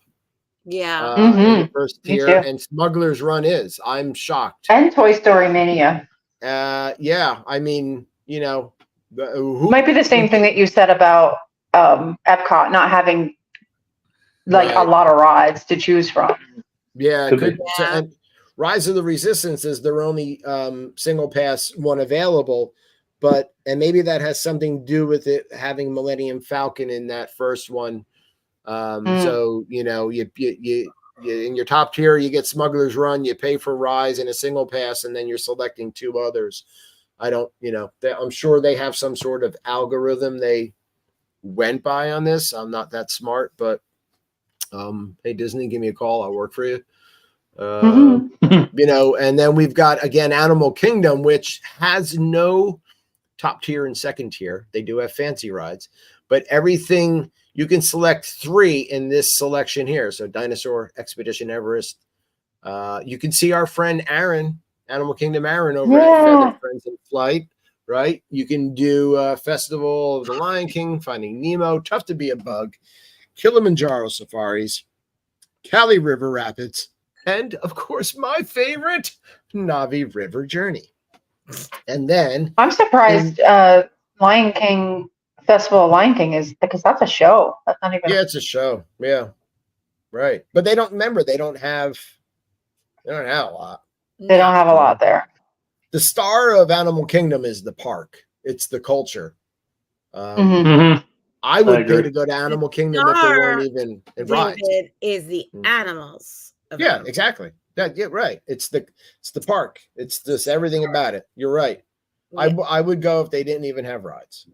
Yeah. In the first tier, and Smuggler's Run is. I'm shocked. And Toy Story Mania. Yeah. I mean, you know, might be the same thing that you said about Epcot not having like a lot of rides to choose from. Yeah. Rise of the Resistance is their only single pass one available, and maybe that has something to do with it having Millennium Falcon in that first one. So you know, you in your top tier, you get Smuggler's Run, you pay for Rise in a single pass, and then you're selecting 2 others. I don't, you know, I'm sure they have some sort of algorithm they went by on this. I'm not that smart, but hey, Disney, give me a call. I'll work for you. You know, and then we've got, again, Animal Kingdom, which has no top tier and second tier. They do have fancy rides, but everything, you can select 3 in this selection here. So Dinosaur, Expedition Everest. You can see our friend Aaron, Animal Kingdom Aaron, over at Feather Friends in Flight, right? You can do Festival of the Lion King, Finding Nemo, Tough to Be a Bug, Kilimanjaro Safaris, Cali River Rapids, and of course my favorite, Navi River Journey. And then I'm surprised Lion King Festival of Lion King is, because that's a show. That's not even. Yeah, it's a show. Yeah, right. But they don't have a lot. They don't have a lot there. The star of Animal Kingdom is the park. It's the culture. I would pay to go to Animal Kingdom if they weren't even in rides. Is the animals. Yeah, exactly. Yeah, right. It's the park. It's just everything about it. You're right. Yeah. I would go if they didn't even have rides.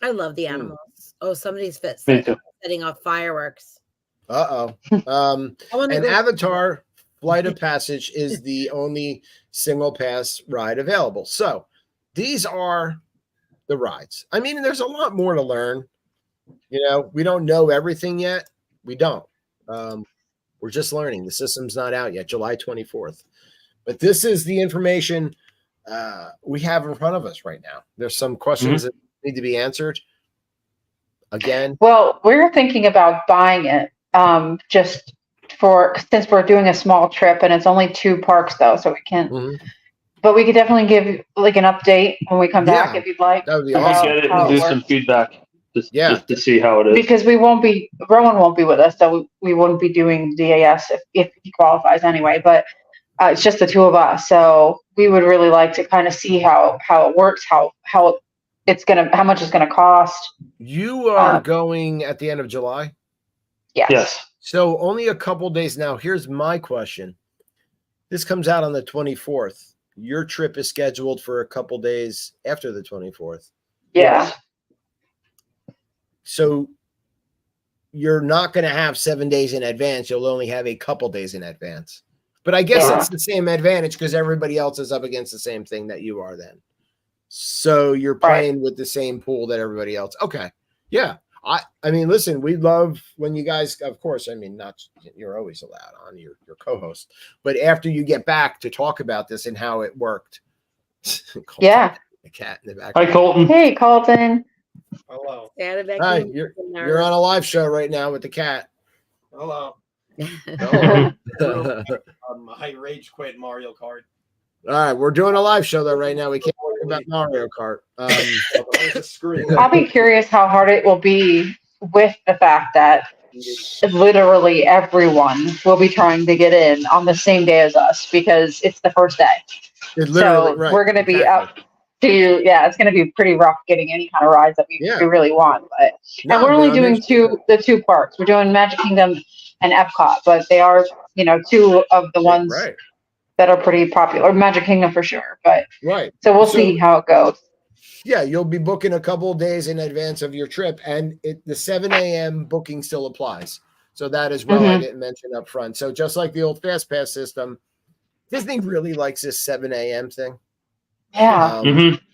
I love the animals. Oh, somebody's setting off fireworks. And Avatar Flight of Passage is the only single pass ride available. So these are the rides. I mean, there's a lot more to learn. You know, we don't know everything yet. We don't. We're just learning. The system's not out yet, July 24th. But this is the information we have in front of us right now. There's some questions that need to be answered. Again. Well, we're thinking about buying it just since we're doing a small trip, and it's only 2 parks though, so we can't. But we could definitely give like an update when we come back if you'd like. That would be awesome. Get it and do some feedback just to see how it is. Because Rowan won't be with us, so we wouldn't be doing DAS if he qualifies anyway. But it's just the 2 of us, so we would really like to kind of see how it works, how much it's gonna cost. You are going at the end of July? Yes. So only a couple days now. Here's my question. This comes out on the 24th. Your trip is scheduled for a couple days after the 24th. Yeah. So you're not going to have 7 days in advance. You'll only have a couple days in advance. But I guess it's the same advantage because everybody else is up against the same thing that you are then. So you're playing with the same pool that everybody else. Okay. Yeah. I mean, listen, we love when you guys, of course, I mean, not you're always allowed on your co-host, but after you get back to talk about this and how it worked. Yeah. The cat in the back. Hi, Colton. Hey, Colton. Hello. Hi, you're on a live show right now with the cat. Hello. I rage quit Mario Kart. All right, we're doing a live show though right now. We can't talk about Mario Kart. I'll be curious how hard it will be with the fact that literally everyone will be trying to get in on the same day as us because it's the first day. So we're going to be up to, it's going to be pretty rough getting any kind of rides that we really want. But and we're only doing the 2 parks. We're doing Magic Kingdom and Epcot, but they are, 2 of the ones that are pretty popular. Magic Kingdom for sure, but so we'll see how it goes. Yeah, you'll be booking a couple of days in advance of your trip, and the 7 a.m. booking still applies. So that as well, I didn't mention up front. So just like the old Fast Pass system, Disney really likes this 7 a.m. thing. Yeah.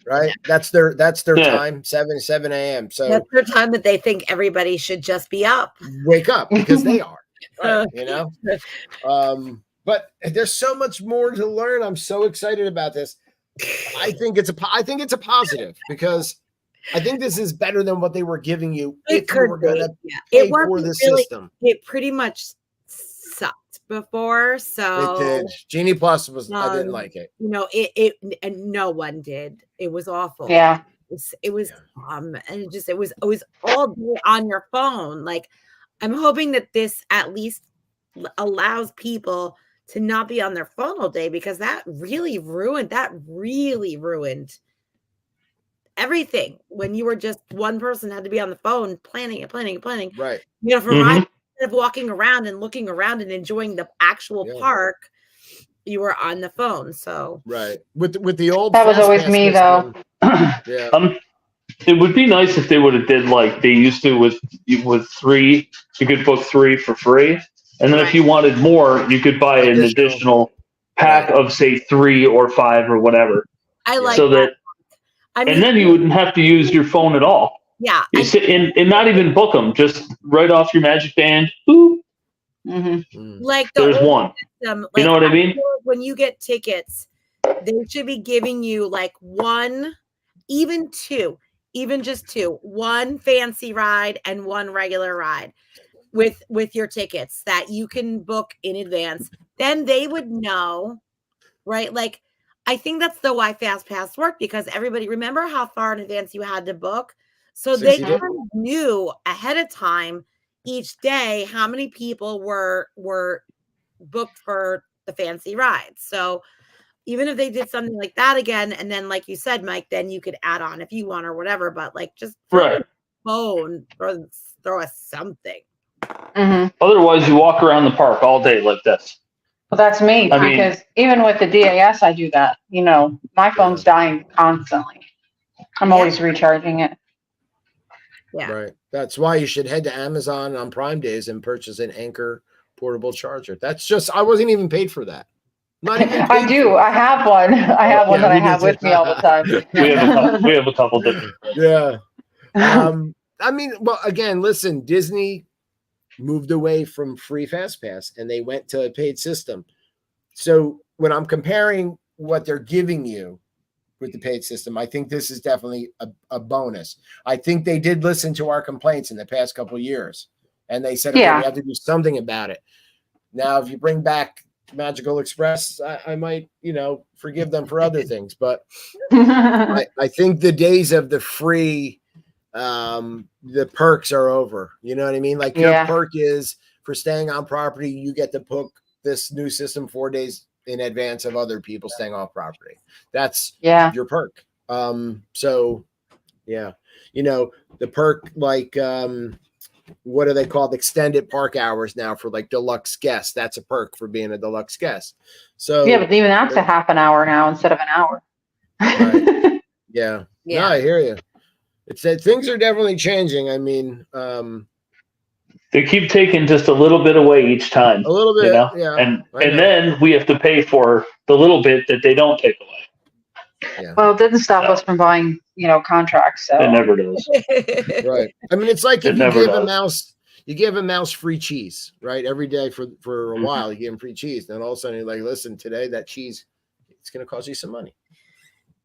Right. That's their time, 7 a.m. So that's their time that they think everybody should just be up. Wake up because they are. But there's so much more to learn. I'm so excited about this. I think it's a positive because I think this is better than what they were giving you if you were going to pay for the system. It pretty much sucked before, so it did. Genie Plus I didn't like it. It and no one did. It was awful. Yeah, it was and it was all day on your phone. Like, I'm hoping that this at least allows people to not be on their phone all day, because that really ruined everything. When you were just one person had to be on the phone planning. Right. You know, for instead of walking around and looking around and enjoying the actual park, you were on the phone. So right. With the old that was always me though. Yeah. It would be nice if they would have did like they used to with 3. You could book 3 for free, and then if you wanted more, you could buy an additional pack of say 3 or 5 or whatever. I like so that. I mean, and then you wouldn't have to use your phone at all. Yeah. You sit and not even book them, just right off your Magic Band. Boop. Like there's one. System, you know what I mean? When you get tickets, they should be giving you like 1, even 2, even just 2, 1 fancy ride and 1 regular ride with your tickets that you can book in advance. Then they would know, right? Like, I think that's the why Fast Pass worked, because everybody, remember how far in advance you had to book? So they kind of knew ahead of time each day how many people were booked for the fancy rides. So even if they did something like that again, and then like you said, Mike, then you could add on if you want or whatever, but like just phone, throw us something. Otherwise you walk around the park all day like this. Well, that's me, because even with the DAS, I do that. You know, my phone's dying constantly. I'm always recharging it. Yeah. Right. That's why you should head to Amazon on Prime days and purchase an Anchor portable charger. That's just, I wasn't even paid for that. Not even I do. I have one. I have one that I have with me all the time. we have a couple different. Yeah. I mean, well, again, listen, Disney moved away from free Fast Pass and they went to a paid system. So when I'm comparing what they're giving you with the paid system, I think this is definitely a bonus. I think they did listen to our complaints in the past couple of years, and they said, okay, we have to do something about it. Now, if you bring back Magical Express, I might, forgive them for other things, but I think the days of the free, the perks are over. You know what I mean? Like your perk is for staying on property, you get to book this new system 4 days in advance of other people staying off property. That's your perk. So yeah, the perk, like what are they called? Extended park hours now for like deluxe guests. That's a perk for being a deluxe guest. So yeah, but even that's a half an hour now instead of an hour. Right. Yeah. No, I hear you. It's that things are definitely changing. I mean, they keep taking just a little bit away each time. A little bit, yeah. And then we have to pay for the little bit that they don't take away. Yeah. Well, it didn't stop us from buying, contracts. So it never does. Right. I mean, it's like if you give a mouse free cheese, right? Every day for a while, you give him free cheese. Then all of a sudden you're like, listen, today that cheese, it's going to cost you some money.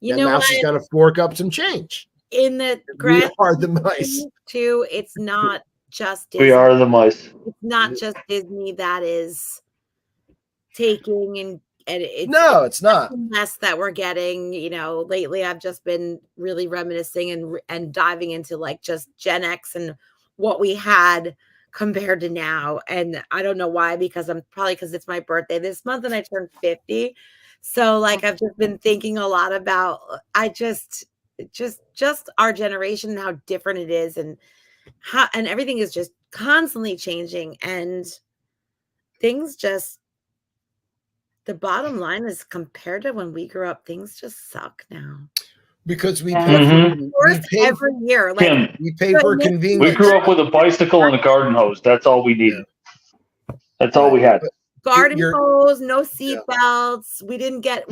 That mouse is going to fork up some change. In the we are the mice too. It's not just Disney. We are the mice. It's not just Disney that is taking and it's not less that we're getting. Lately I've just been really reminiscing and diving into like just Gen X and what we had compared to now. And I don't know why, because it's my birthday this month and I turned 50. So like I've just been thinking a lot about just our generation and how different it is, and everything is just constantly changing, and things just, the bottom line is, compared to when we grew up, things just suck now. Because we pay every year. Like Kim, we pay for convenience. We grew up with a bicycle and a garden hose. That's all we needed. That's all we had. Garden hose, no seat belts. We didn't get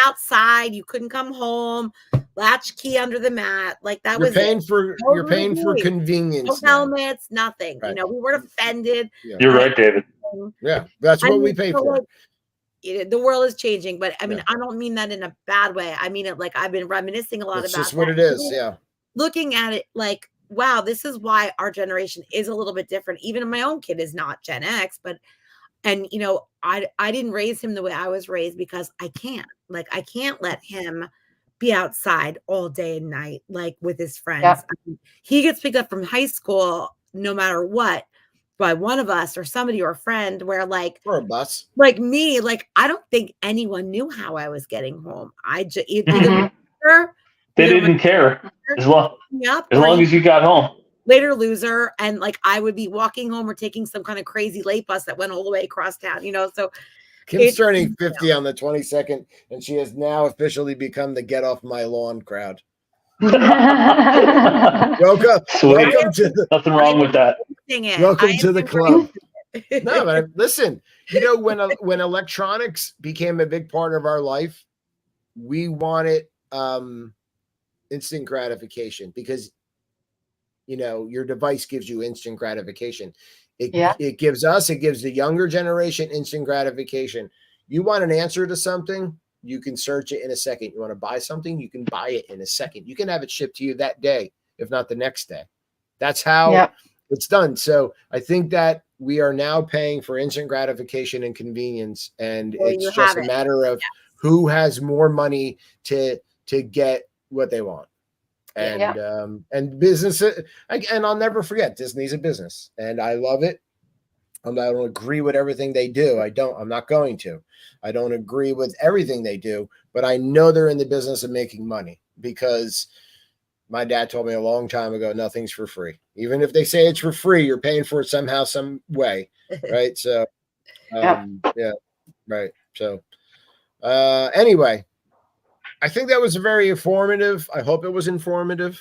outside. You couldn't come home. Latch key under the mat. Like that you're paying for convenience. No helmets, nothing. Right. We weren't offended. Yeah. You're right, David. Yeah, that's what we pay for. The world is changing, but I mean, I don't mean that in a bad way. I mean it like I've been reminiscing a lot about. It's just what it is. Yeah. Looking at it like, wow, this is why our generation is a little bit different. Even my own kid is not Gen X, but. And, I didn't raise him the way I was raised because I can't let him be outside all day and night, like with his friends. Yep. He gets picked up from high school no matter what. by one of us or somebody or a friend where like or a bus, like me, like I don't think anyone knew how I was getting home. I just They didn't care as long as you got home. Later loser, and like I would be walking home or taking some kind of crazy late bus that went all the way across town, so Kim's turning 50 on the 22nd, and she has now officially become the get off my lawn crowd. welcome to nothing wrong with that. Welcome to the club. No, but listen, when electronics became a big part of our life, we wanted instant gratification because your device gives you instant gratification. It gives the younger generation instant gratification. You want an answer to something, you can search it in a second. You want to buy something, you can buy it in a second. You can have it shipped to you that day, if not the next day. That's how it's done. So I think that we are now paying for instant gratification and convenience, and it's just a matter of who has more money to get what they want. And business, and I'll never forget, Disney's a business, and I love it. I don't agree with everything they do. I'm not going to. I don't agree with everything they do, but I know they're in the business of making money because my dad told me a long time ago, nothing's for free. Even if they say it's for free, you're paying for it somehow, some way. Right. So, right. So, anyway, I think that was very informative. I hope it was informative.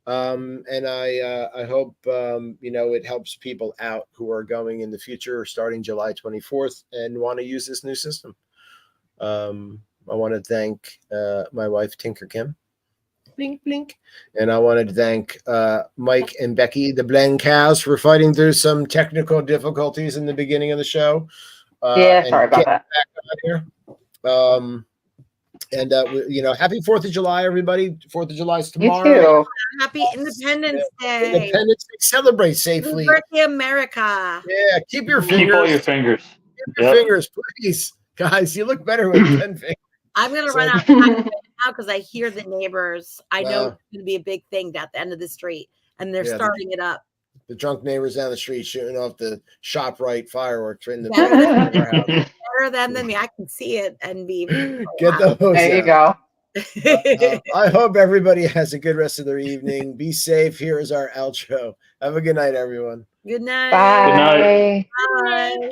And I hope, it helps people out who are going in the future starting July 24th and want to use this new system. I want to thank my wife, Tinker Kim. Blink, blink. And I wanted to thank Mike and Becky, the Blancows, for fighting through some technical difficulties in the beginning of the show. Sorry about that. Back on here. Happy 4th of July, everybody. 4th of July is tomorrow. You too. Happy Independence Day. Independence Day. Celebrate safely. Happy birthday, America. Yeah, keep your fingers. Keep all your fingers. Keep your fingers, please. Guys, you look better with 10 fingers. I'm going to run out of time now because I hear the neighbors. I know it's going to be a big thing at the end of the street, and they're starting it up. The drunk neighbors down the street shooting off the ShopRite fireworks in the house. Better than me. I can see it and be. Get those. There you go. I hope everybody has a good rest of their evening. Be safe. Here is our outro. Have a good night, everyone. Good night. Bye. Good night. Bye.